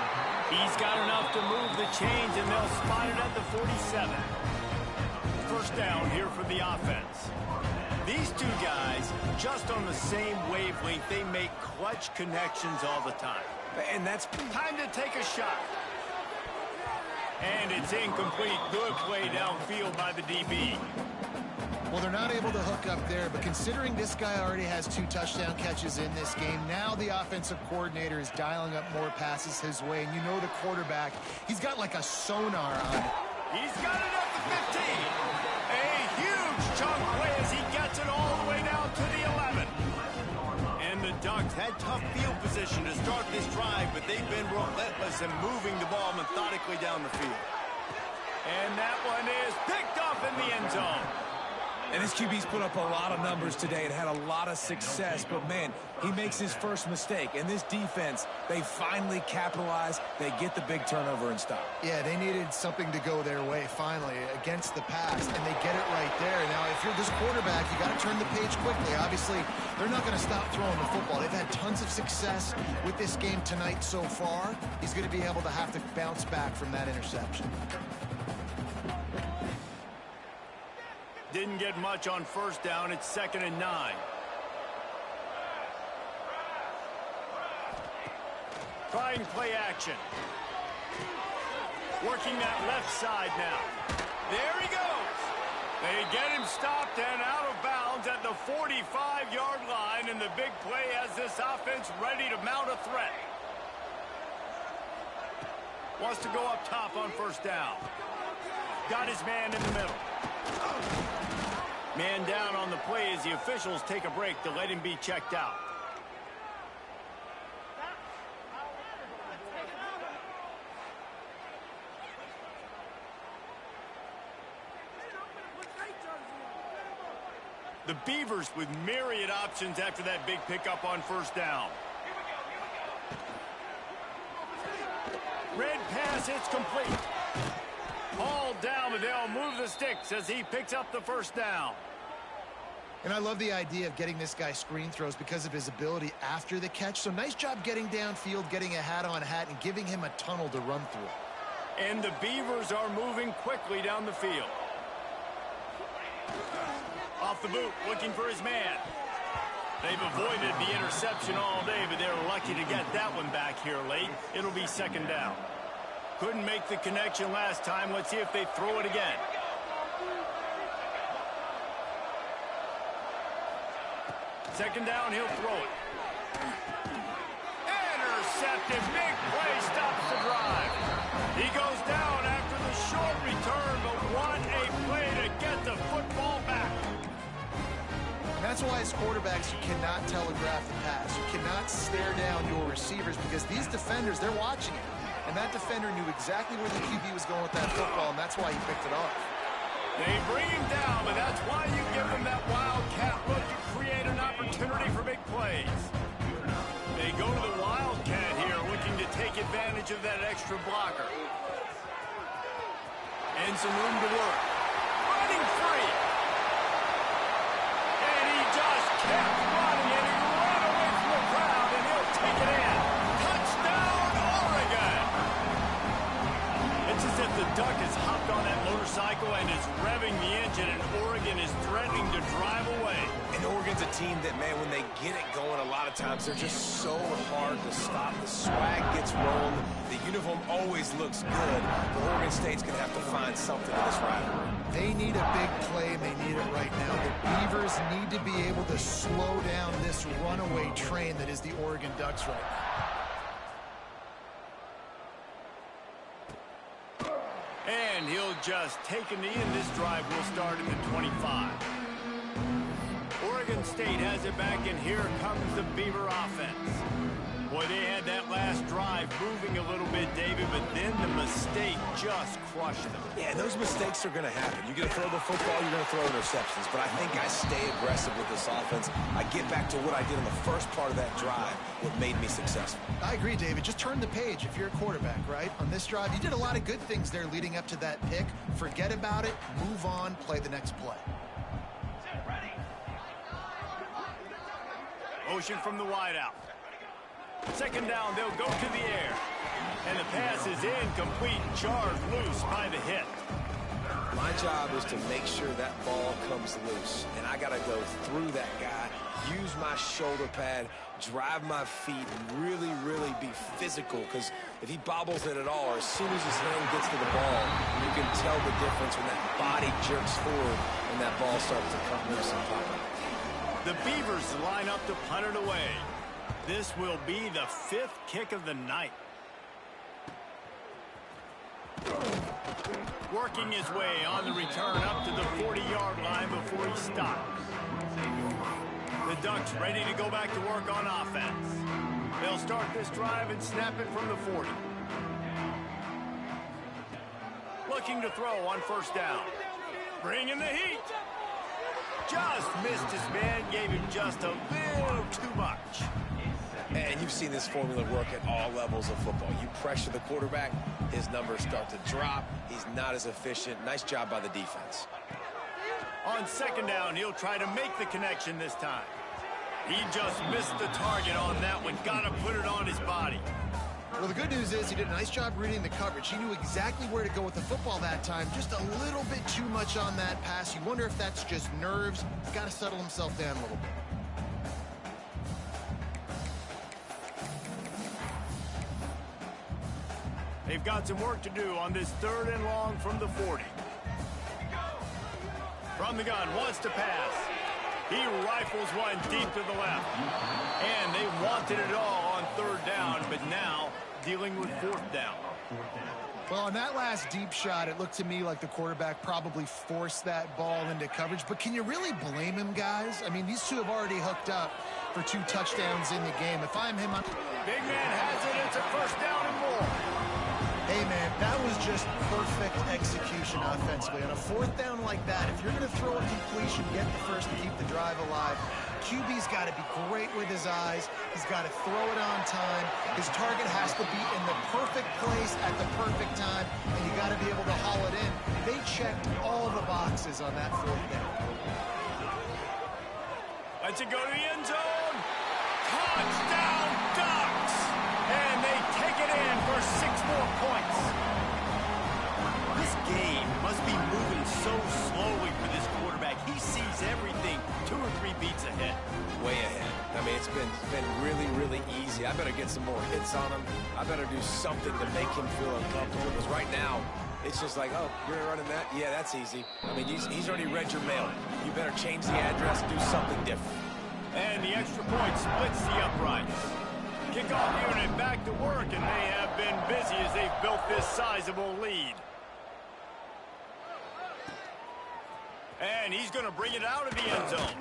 He's got enough to move the chains, and they'll spot it at the 47. 1st down here for the offense. These two guys, just on the same wavelength, they make clutch connections all the time. And that's time to take a shot. And it's incomplete. Good play downfield by the DB. Well, they're not able to hook up there, but considering this guy already has 2 touchdown catches in this game, now the offensive coordinator is dialing up more passes his way. And you know the quarterback, he's got like a sonar on it. He's got it at the 15. A huge chunk play as he gets it all the way down to the 11. And the Ducks had tough field position to start this drive, but they've been relentless in moving the ball methodically down the field. And that one is picked off in the end zone. And this QB's put up a lot of numbers today and had a lot of success, but man, he makes his first mistake. And this defense, they finally capitalize. They get the big turnover and stop. Yeah, they needed something to go their way finally against the pass, and they get it right there. Now, if you're this quarterback, you got to turn the page quickly. Obviously, they're not going to stop throwing the football. They've had tons of success with this game tonight so far. He's going to be able to have to bounce back from that interception. Didn't get much on first down. It's 2nd and 9. Trying play action. Working that left side now. There he goes. They get him stopped and out of bounds at the 45-yard line, and the big play has this offense ready to mount a threat. Wants to go up top on first down. Got his man in the middle. Man down on the play as the officials take a break to let him be checked out. The Beavers with myriad options after that big pickup on first down. Red pass, it's complete. All down, but they'll move the sticks as he picks up the first down. And I love the idea of getting this guy screen throws because of his ability after the catch. So nice job getting downfield, getting a hat-on-hat, and giving him a tunnel to run through. And the Beavers are moving quickly down the field. Off the boot, looking for his man. They've avoided the interception all day, but they're lucky to get that one back here late. It'll be 2nd down. Couldn't make the connection last time. Let's see if they throw it again. Second down, he'll throw it. Intercepted. Big play stops the drive. He goes down after the short return, but what a play to get the football back. And that's why as quarterbacks, you cannot telegraph the pass. You cannot stare down your receivers because these defenders, they're watching it. And that defender knew exactly where the QB was going with that football, and that's why he picked it off. They bring him down, but that's why you give him that wildcat look to create an opportunity for big plays. They go to the wildcat here, looking to take advantage of that extra blocker. And some room to work. Running free. And he just kept running, and he ran away from the crowd, and he'll take it in. Touchdown, Oregon! It's as if the Duck has hopped on that motorcycle and is revving the engine, and Oregon is threatening to drive away. And Oregon's a team that, man, when they get it going, a lot of times they're just so hard to stop. The swag gets rolled. The uniform always looks good. But Oregon State's going to have to find something in this rivalry. They need a big play, and they need it right now. The Beavers need to be able to slow down this runaway train that is the Oregon Ducks right now. And he'll just take a knee, and this drive will start at the 25. Oregon State has it back, and here comes the Beaver offense. Boy, they had that last drive moving a little bit, David, but then the mistake just crushed them. Yeah, those mistakes are going to happen. You're going to throw the football, you're going to throw interceptions. But I think I stay aggressive with this offense. I get back to what I did in the first part of that drive, what made me successful. I agree, David. Just turn the page if you're a quarterback, right? On this drive, you did a lot of good things there leading up to that pick. Forget about it, move on, play the next play. Motion from the wideout. Second down, they'll go to the air. And the pass is incomplete, jarred loose by the hit. My job is to make sure that ball comes loose. And I got to go through that guy, use my shoulder pad, drive my feet, and really, really be physical. Because if he bobbles it at all, or as soon as his hand gets to the ball, you can tell the difference when that body jerks forward and that ball starts to come loose and pop out. The Beavers line up to punt it away. This will be the 5th kick of the night. Working his way on the return up to the 40-yard line before he stops. The Ducks ready to go back to work on offense. They'll start this drive and snap it from the 40. Looking to throw on first down. Bringing the heat. Just missed his man, gave him just a little too much. And you've seen this formula work at all levels of football. You pressure the quarterback, his numbers start to drop. He's not as efficient. Nice job by the defense. On second down, he'll try to make the connection this time. He just missed the target on that one. Got to put it on his body. Well, the good news is he did a nice job reading the coverage. He knew exactly where to go with the football that time. Just a little bit too much on that pass. You wonder if that's just nerves. He's got to settle himself down a little bit. They've got some work to do on this 3rd and long from the 40. From the gun, wants to pass. He rifles one deep to the left. And they wanted it all on 3rd down, but now dealing with 4th down. Well, on that last deep shot, it looked to me like the quarterback probably forced that ball into coverage. But can you really blame him, guys? I mean, these two have already hooked up for 2 touchdowns in the game. If I'm him, Big man has it. It's a 1st down and more. Hey, man, that was just perfect execution offensively. On a 4th down like that, if you're going to throw a completion, get the first to keep the drive alive. QB's got to be great with his eyes. He's got to throw it on time. His target has to be in the perfect place at the perfect time, and you got to be able to haul it in. They checked all the boxes on that 4th down. Lets it go to the end zone. Touchdown, Ducks! And they take it in for 6 more points. This game must be moving so slowly for this quarterback. He sees everything 2 or 3 beats ahead. Way ahead. I mean, it's been really, really easy. I better get some more hits on him. I better do something to make him feel uncomfortable, because right now, it's just like, oh, you're running that? Yeah, that's easy. I mean, he's already read your mail. You better change the address, do something different. And the extra point splits the uprights. Kickoff unit back to work, and they have been busy as they've built this sizable lead. And he's going to bring it out of the end zone.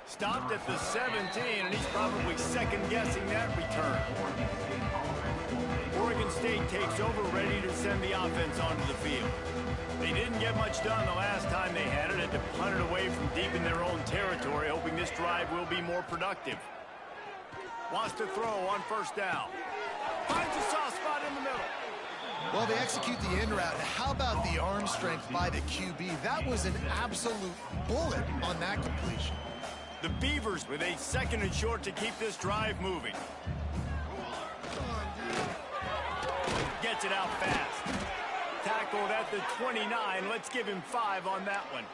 Stopped at the 17, and he's probably second-guessing that return. Oregon State takes over, ready to send the offense onto the field. They didn't get much done the last time they had it, and to punt it away from deep in their own territory, hoping this drive will be more productive. Wants to throw on first down. Finds a soft spot in the middle. Well, they execute the in route. How about the arm strength by the QB? That was an absolute bullet on that completion. The Beavers with a 2nd and short to keep this drive moving. Gets it out fast. Tackled at the 29. Let's give him 5 on that one.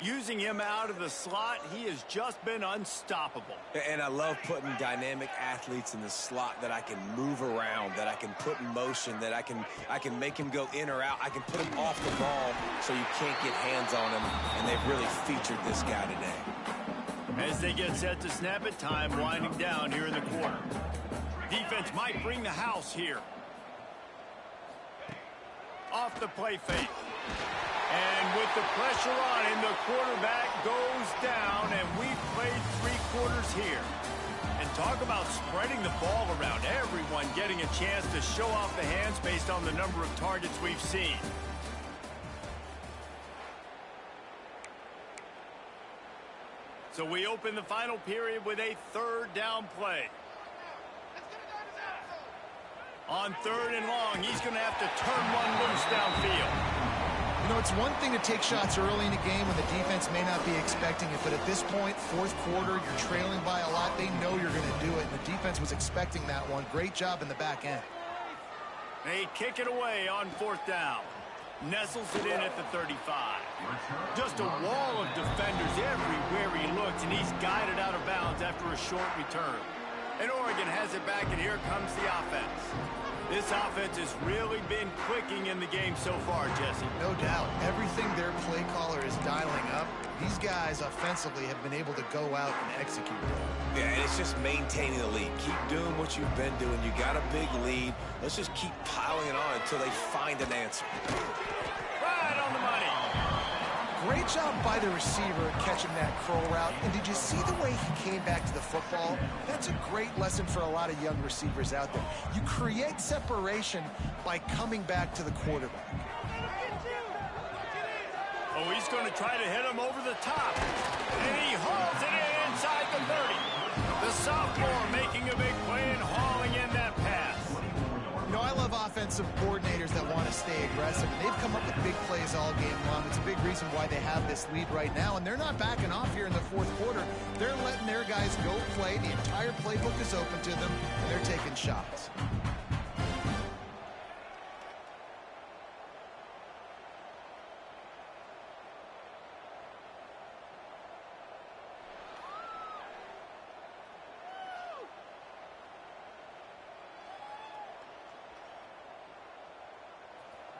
Using him out of the slot, he has just been unstoppable. And I love putting dynamic athletes in the slot that I can move around, that I can put in motion, that I can make him go in or out. I can put him off the ball so you can't get hands on him, and they've really featured this guy today. As they get set to snap it, time winding down here in the quarter. Defense might bring the house here. Off the play fake. And with the pressure on him, the quarterback goes down, and we've played 3 quarters here. And talk about spreading the ball around. Everyone getting a chance to show off the hands based on the number of targets we've seen. So we open the final period with a 3rd down play. On 3rd and long, he's going to have to turn one loose downfield. You know, it's one thing to take shots early in the game when the defense may not be expecting it, but at this point, 4th quarter, you're trailing by a lot. They know you're going to do it, and the defense was expecting that one. Great job in the back end. They kick it away on 4th down. Nestles it in at the 35. Just a wall of defenders everywhere he looks, and he's guided out of bounds after a short return. And Oregon has it back, and here comes the offense. This offense has really been clicking in the game so far, Jesse. No doubt. Everything their play caller is dialing up, these guys offensively have been able to go out and execute. Yeah, and it's just maintaining the lead. Keep doing what you've been doing. You got a big lead. Let's just keep piling it on until they find an answer. Right on the money. Great job by the receiver catching that curl route. And did you see the way he came back to the football? That's a great lesson for a lot of young receivers out there. You create separation by coming back to the quarterback. Oh, he's going to try to hit him over the top. And he hauls it in inside the 30. The sophomore making a big play and hauling in that pass. You know, I love offensive coordinators that want to stay aggressive, and they've come up with big plays all game long. It's a big reason why they have this lead right now, and they're not backing off here in the fourth quarter. They're letting their guys go play. The entire playbook is open to them, and they're taking shots.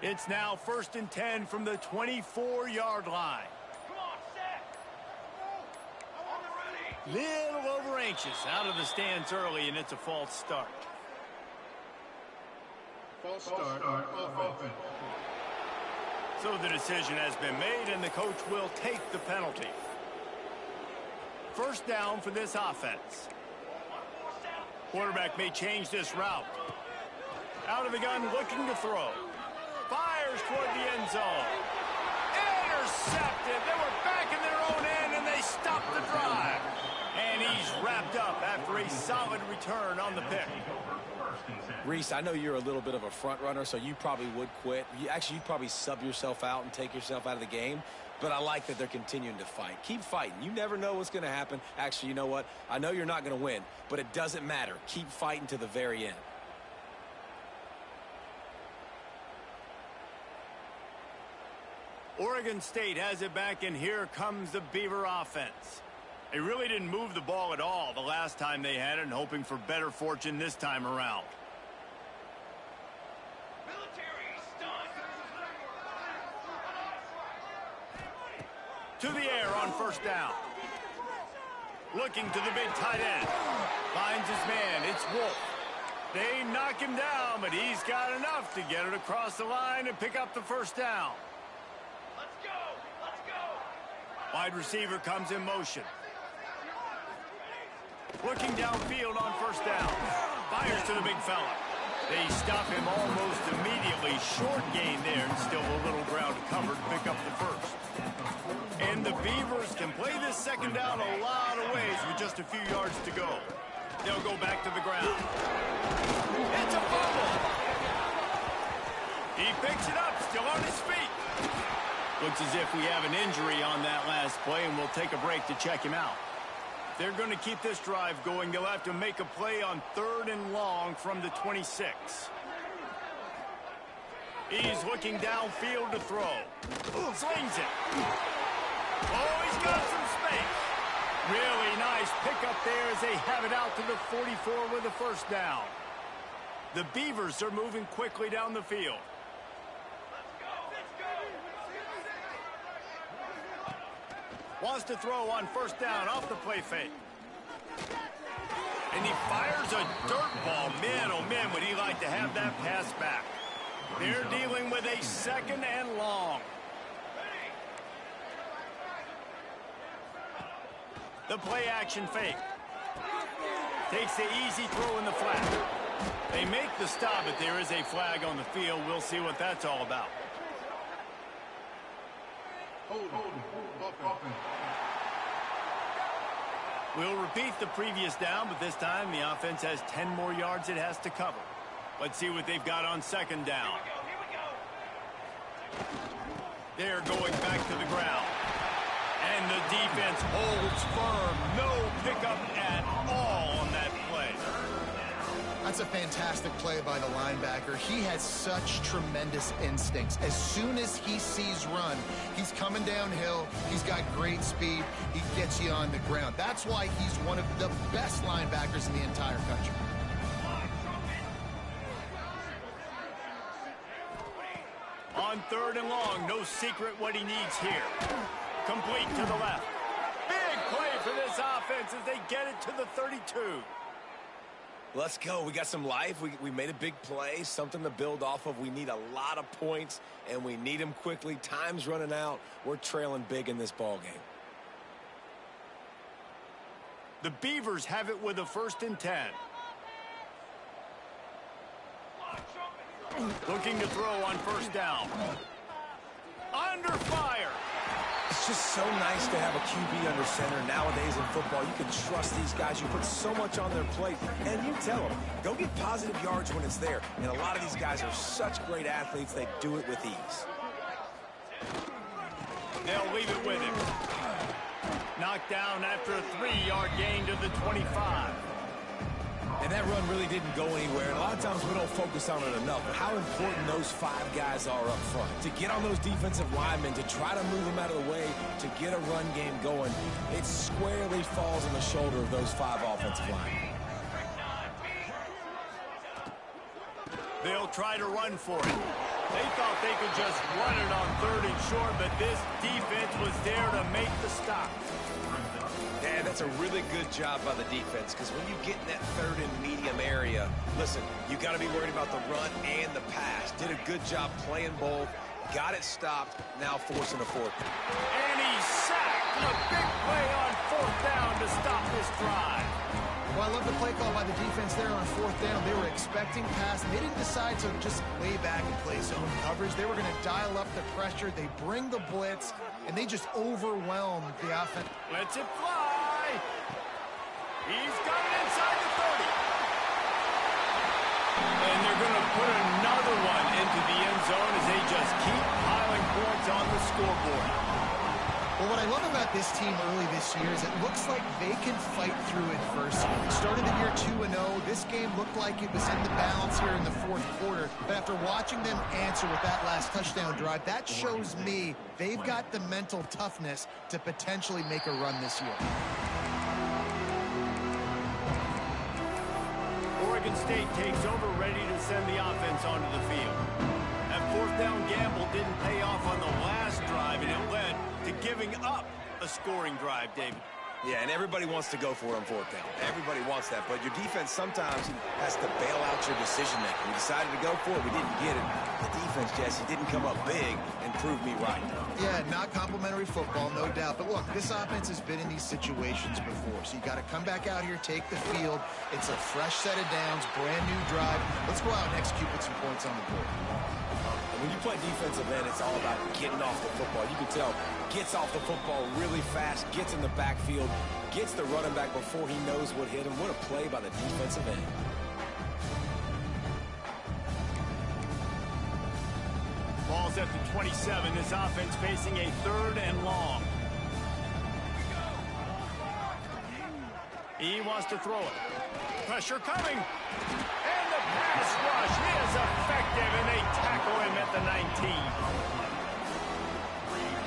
It's now 1st and 10 from the 24-yard line. Come on, set. On the ready. Little over anxious out of the stands early, and it's a false start. False start on offense. So the decision has been made, and the coach will take the penalty. First down for this offense. Quarterback may change this route. Out of the gun, looking to throw. Fires toward the end zone. Intercepted. They were back in their own end, and they stopped the drive. And he's wrapped up after a solid return on the pick. Reese, I know you're a little bit of a front runner, so you probably would quit. You'd probably sub yourself out and take yourself out of the game. But I like that they're continuing to fight. Keep fighting. You never know what's going to happen. Actually, you know what? I know you're not going to win, but it doesn't matter. Keep fighting to the very end. Oregon State has it back, and here comes the Beaver offense. They really didn't move the ball at all the last time they had it, and hoping for better fortune this time around. Military stun. To the air on first down. Looking to the big tight end. Finds his man. It's Wolf. They knock him down, but he's got enough to get it across the line and pick up the first down. Let's go. Let's go. Wide receiver comes in motion. Looking downfield on first down. Fires to the big fella. They stop him almost immediately. Short gain there, and still a little ground covered to pick up the first. And the Beavers can play this second down a lot of ways with just a few yards to go. They'll go back to the ground. It's a fumble. He picks it up, still on his feet. Looks as if we have an injury on that last play, and we'll take a break to check him out. They're going to keep this drive going. They'll have to make a play on 3rd and long from the 26. He's looking downfield to throw. Slings it. Oh, he's got some space. Really nice pickup there as they have it out to the 44 with a first down. The Beavers are moving quickly down the field. Wants to throw on first down off the play fake. And he fires a dirt ball. Man, oh man, would he like to have that pass back. They're dealing with a 2nd and long. The play action fake. Takes the easy throw in the flat. They make the stop, but there is a flag on the field. We'll see what that's all about. We'll repeat the previous down, but this time the offense has 10 more yards it has to cover. Let's see what they've got on second down. They're going back to the ground. And the defense holds firm. No pickup at all on that play. That's a fantastic play by the linebacker. He has such tremendous instincts. As soon as he sees run, he's coming downhill. He's got great speed. He gets you on the ground. That's why he's one of the best linebackers in the entire country. on 3rd and long. No secret what he needs here. Complete to the left. Big play for this offense as they get it to the 32. Let's go. We got some life. We made a big play, something to build off of. We need a lot of points, and we need them quickly. Time's running out. We're trailing big in this ball game. The Beavers have it with a 1st and 10. Looking to throw on 1st down. Under fire. It's just so nice to have a QB under center. Nowadays in football, you can trust these guys. You put so much on their plate, and you tell them, go get positive yards when it's there. And a lot of these guys are such great athletes, they do it with ease. They'll leave it with him. Knocked down after a 3-yard gain to the 25. And that run really didn't go anywhere. And a lot of times we don't focus on it enough. But how important those 5 guys are up front. To get on those defensive linemen, to try to move them out of the way, to get a run game going, it squarely falls on the shoulder of those 5 offensive linemen. They'll try to run for it. They thought they could just run it on 3rd and short, but this defense was there to make the stop. Yeah, that's a really good job by the defense, because when you get in that 3rd and medium area, listen, you got to be worried about the run and the pass. Did a good job playing both, got it stopped, now forcing a 4th. And he's sacked. A big play on 4th down to stop this drive. Well, I love the play call by the defense there on 4th down. They were expecting pass, and they didn't decide to just lay back and play zone coverage. They were going to dial up the pressure. They bring the blitz, and they just overwhelm the offense. Lets it fly. He's got it inside the 30. And they're going to put another one into the end zone as they just keep piling points on the scoreboard. Well, what I love about this team early this year is it looks like they can fight through adversity. Started the year 2-0. This game looked like it was in the balance here in the 4th quarter. But after watching them answer with that last touchdown drive, that shows me they've got the mental toughness to potentially make a run this year. Oregon State takes over, ready to send the offense onto the field. That 4th down gamble didn't pay off on the last drive, and it led to giving up a scoring drive, David. Yeah, and everybody wants to go for it on 4th down. Everybody wants that, but your defense sometimes has to bail out your decision-making. We decided to go for it. We didn't get it. The defense, Jesse, didn't come up big and prove me right. Yeah, not complimentary football, no doubt. But look, this offense has been in these situations before, so you got to come back out here, take the field. It's a fresh set of downs, brand new drive. Let's go out and execute with some points on the board. When you play defensive end, it's all about getting off the football. You can tell, gets off the football really fast, gets in the backfield, gets the running back before he knows what hit him. What a play by the defensive end. Ball's at the 27. This offense facing a 3rd and long. He wants to throw it. Pressure coming. And the pass rush is effective, and they tackle him at the 19.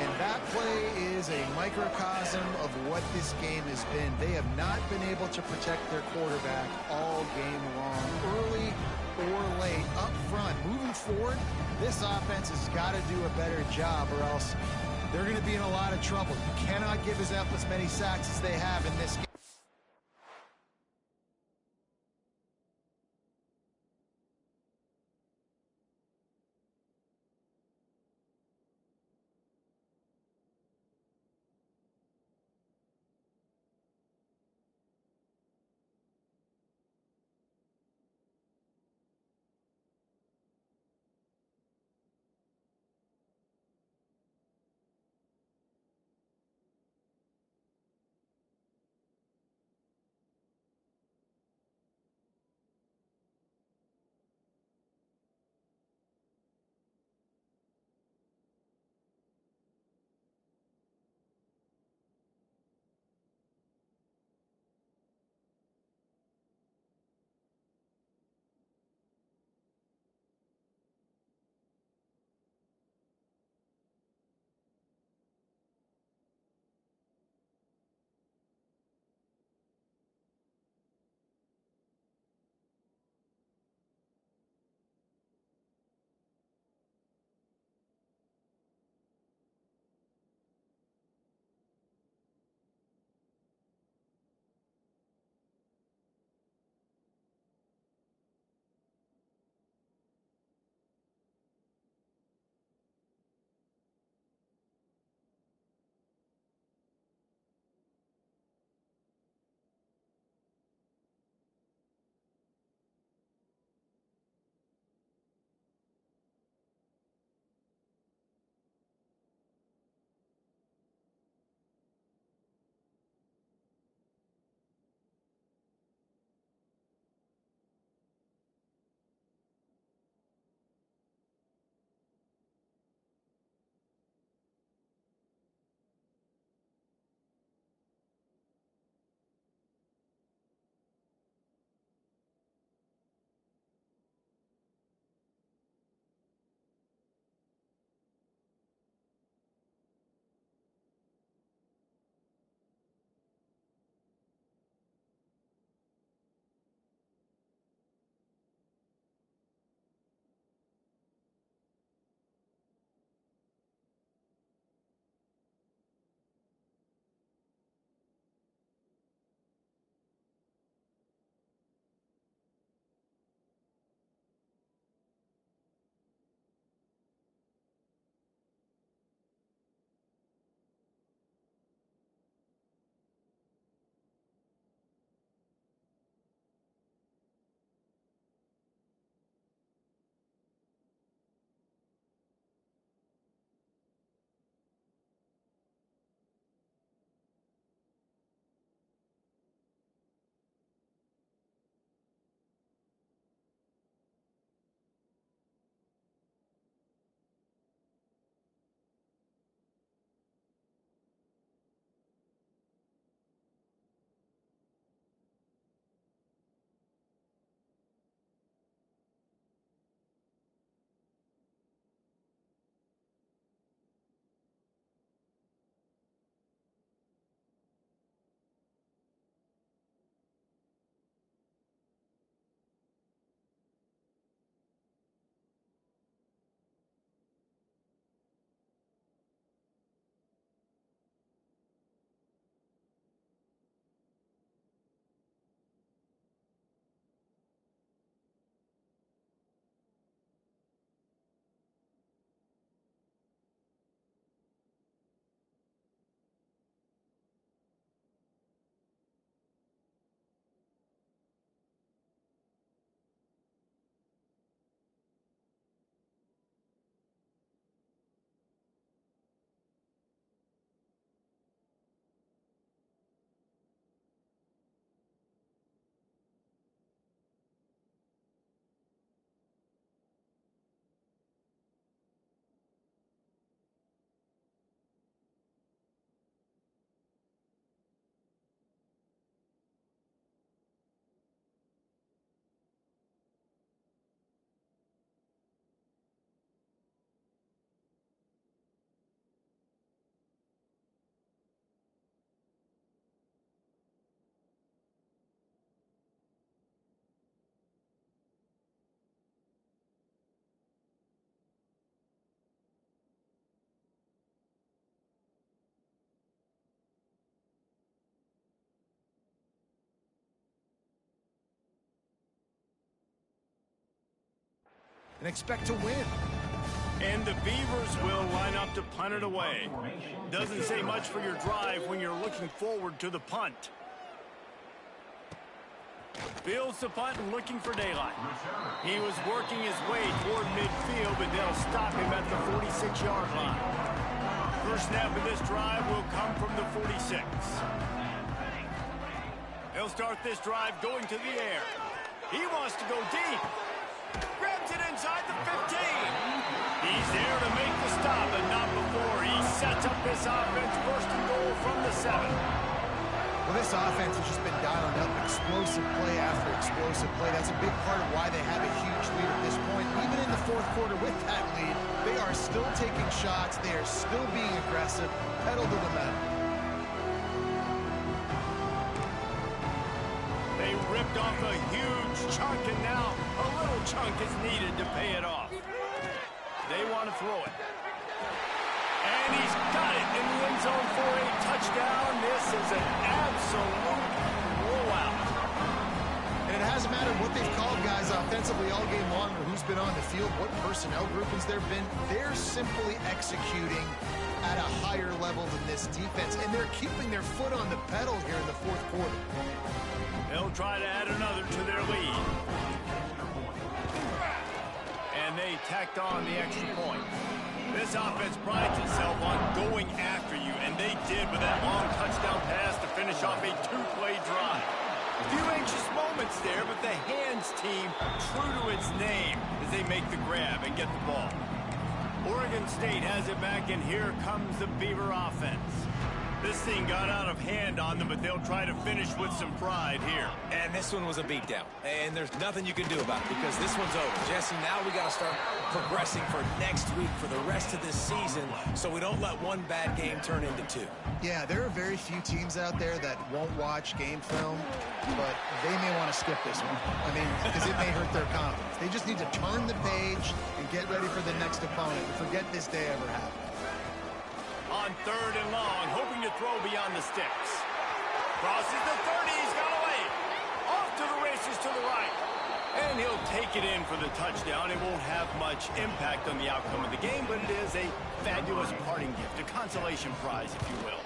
And that play is a microcosm of what this game has been. They have not been able to protect their quarterback all game long, early or late, up front. Moving forward, this offense has got to do a better job, or else they're going to be in a lot of trouble. You cannot give us up as many sacks as they have in this game. and expect to win. And the Beavers will line up to punt it away. Doesn't say much for your drive when you're looking forward to the punt. Fields the punt and looking for daylight. He was working his way toward midfield, but they'll stop him at the 46-yard line. First snap of this drive will come from the 46. He'll start this drive going to the air. He wants to go deep. Grabs it inside the 15. He's there to make the stop, but not before. He sets up this offense first and goal from the 7. Well, this offense has just been dialing up explosive play after explosive play. That's a big part of why they have a huge lead at this point. Even in the fourth quarter with that lead, they are still taking shots. They are still being aggressive, pedal to the metal. They ripped off a huge chunk, and now a little chunk is needed to pay it off. They want to throw it. And he's got it in the end zone for a touchdown. This is an absolute blowout. And it hasn't mattered what they've called guys offensively all game long or who's been on the field, what personnel groupings there have been. They're simply executing at a higher level than this defense, and they're keeping their foot on the pedal here in the fourth quarter. They'll try to add another to their lead. And they tacked on the extra point. This offense prides itself on going after you, and they did with that long touchdown pass to finish off a two-play drive. A few anxious moments there, but the hands team true to its name as they make the grab and get the ball. Oregon State has it back, and here comes the Beaver offense. This thing got out of hand on them, but they'll try to finish with some pride here. And this one was a beatdown. And there's nothing you can do about it because this one's over. Jesse, now we got to start progressing for next week, for the rest of this season, so we don't let one bad game turn into two. Yeah, there are very few teams out there that won't watch game film, but they may want to skip this one. I mean, because it may hurt their confidence. They just need to turn the page and get ready for the next opponent and forget this day ever happened. On third and long, hoping to throw beyond the sticks. Crosses the 30, he's got away. Off to the races to the right. And he'll take it in for the touchdown. It won't have much impact on the outcome of the game, but it is a fabulous parting gift, a consolation prize, if you will.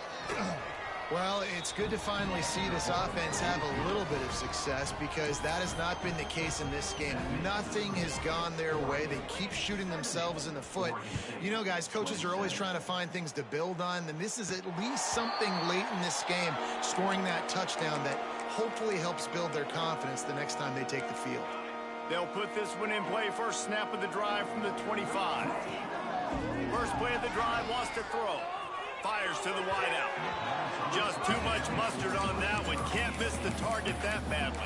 Well, it's good to finally see this offense have a little bit of success because that has not been the case in this game. Nothing has gone their way. They keep shooting themselves in the foot. You know, guys, coaches are always trying to find things to build on, and this is at least something late in this game, scoring that touchdown that hopefully helps build their confidence the next time they take the field. They'll put this one in play. First snap of the drive from the 25. First play of the drive, wants to throw. Fires to the wideout. Just too much mustard on that one. Can't miss the target that badly.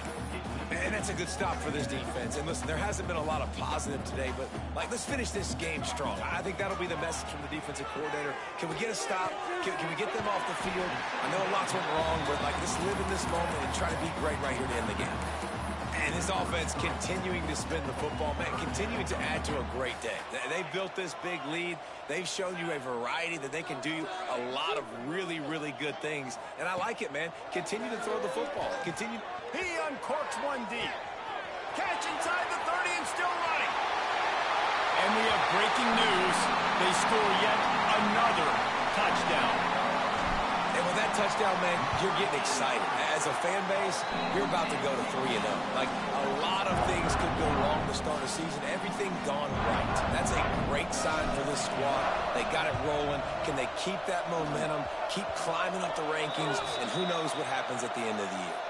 And that's a good stop for this defense. And listen, there hasn't been a lot of positive today, but, let's finish this game strong. I think that'll be the message from the defensive coordinator. Can we get a stop? Can we get them off the field? I know lots went wrong, but, let's live in this moment and try to be great right here to end the game. And this offense continuing to spin the football, man, continuing to add to a great day. They've built this big lead. They've shown you a variety that they can do a lot of really, really good things. And I like it, man. Continue to throw the football. Continue. He uncorks one deep. Catch inside the 30 and still running. And we have breaking news. They score yet another touchdown. And with that touchdown, man, you're getting excited. As a fan base, you're about to go to 3-0. A lot of things could go wrong to start a season. Everything gone right. That's a great sign for this squad. They got it rolling. Can they keep that momentum, keep climbing up the rankings, and who knows what happens at the end of the year.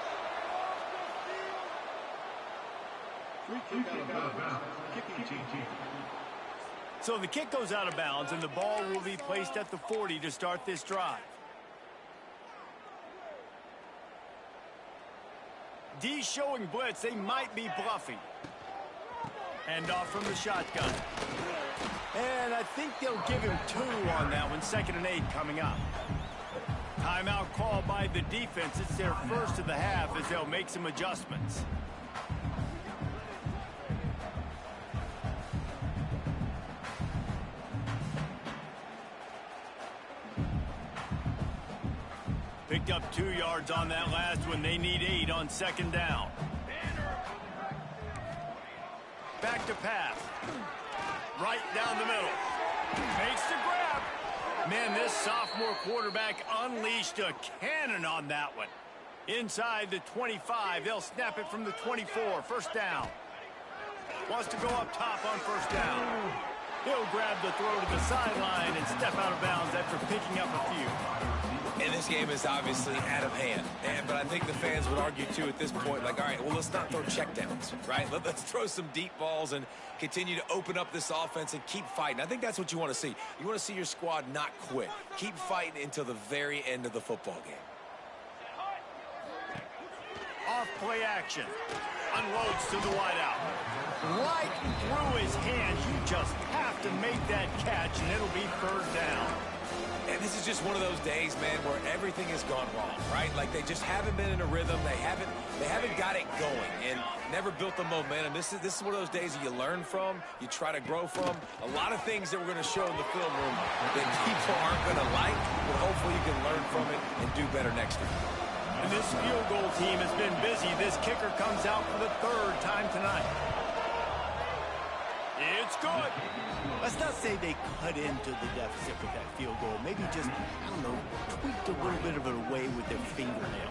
So the kick goes out of bounds, and the ball will be placed at the 40 to start this drive. D showing blitz. They might be bluffing. Hand off from the shotgun. And I think they'll give him 2 on that one. 2nd and 8 coming up. Timeout called by the defense. It's their first of the half as they'll make some adjustments. Picked up 2 yards on that last one. They need 8 on 2nd down. Back to pass. Right down the middle. Makes the grab. Man, this sophomore quarterback unleashed a cannon on that one. Inside the 25, they'll snap it from the 24. First down. Wants to go up top on first down. He'll grab the throw to the sideline and step out of bounds after picking up a few. And this game is obviously out of hand. But I think the fans would argue, too, at this point, like, all right, well, let's not throw checkdowns, right? Let's throw some deep balls and continue to open up this offense and keep fighting. I think that's what you want to see. You want to see your squad not quit. Keep fighting until the very end of the football game. Off play action. Unloads to the wideout. Right through his hands. You just have to make that catch, and it'll be third down. And this is just one of those days, man, where everything has gone wrong, right? Like they just haven't been in a rhythm. They haven't got it going and never built the momentum. This is one of those days that you learn from, you try to grow from. A lot of things that we're going to show in the film room that people aren't going to like, but hopefully you can learn from it and do better next time. And this field goal team has been busy. This kicker comes out for the third time tonight. It's good. Let's not say they cut into the deficit with that field goal. Maybe just, I don't know, tweaked a little bit of it away with their fingernail.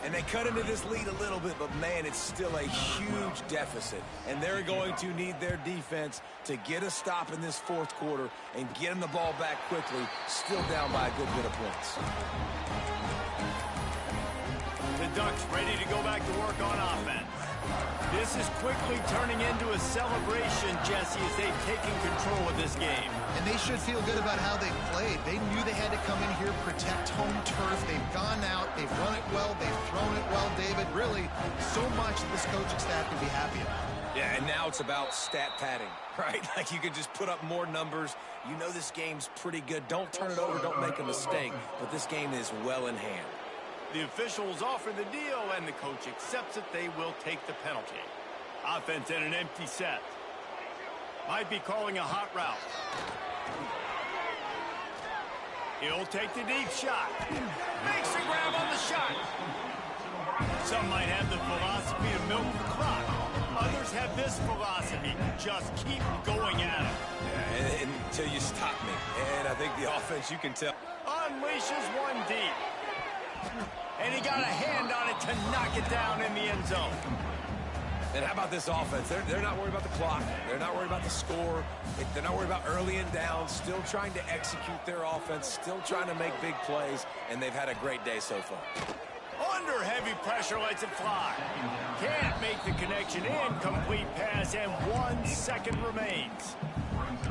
And they cut into this lead a little bit, but, man, it's still a huge deficit. And they're going to need their defense to get a stop in this fourth quarter and get them the ball back quickly, still down by a good bit of points. The Ducks ready to go back to work on offense. This is quickly turning into a celebration, Jesse, as they've taken control of this game. And they should feel good about how they played. They knew they had to come in here, protect home turf. They've gone out, they've run it well, they've thrown it well, David. Really, so much that this coaching staff can be happy about. Yeah, and now it's about stat padding, right? Like you can just put up more numbers. You know this game's pretty good. Don't turn it over, don't make a mistake. But this game is well in hand. The officials offer the deal, and the coach accepts it. They will take the penalty. Offense in an empty set. Might be calling a hot route. He'll take the deep shot. Makes the grab on the shot. Some might have the philosophy of milk the clock. Others have this philosophy. Just keep going at it. Yeah, until you stop me. And I think the offense, you can tell. Unleashes one deep. And he got a hand on it to knock it down in the end zone. And how about this offense? They're not worried about the clock. They're not worried about the score. They're not worried about early and down. Still trying to execute their offense. Still trying to make big plays. And they've had a great day so far. Under heavy pressure, lets it fly. Can't make the connection. Incomplete pass, and 1 second remains.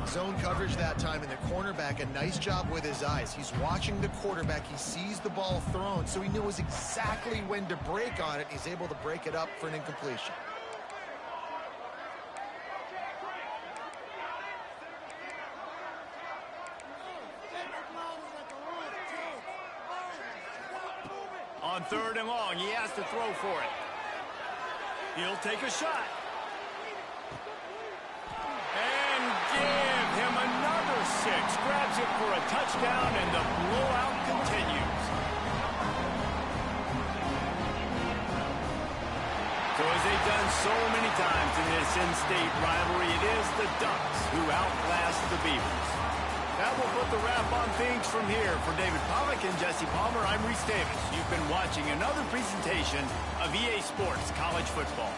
Zone coverage that time, and the cornerback, a nice job with his eyes. He's watching the quarterback. He sees the ball thrown, so he knows exactly when to break on it. He's able to break it up for an incompletion. On third and long, he has to throw for it. He'll take a shot. And give him another 6. Grabs it for a touchdown, and the blowout continues. So as they've done so many times in this in-state rivalry, it is the Ducks who outlast the Beavers. That will put the wrap on things from here. For David Pollack and Jesse Palmer, I'm Reese Davis. You've been watching another presentation of EA Sports College Football.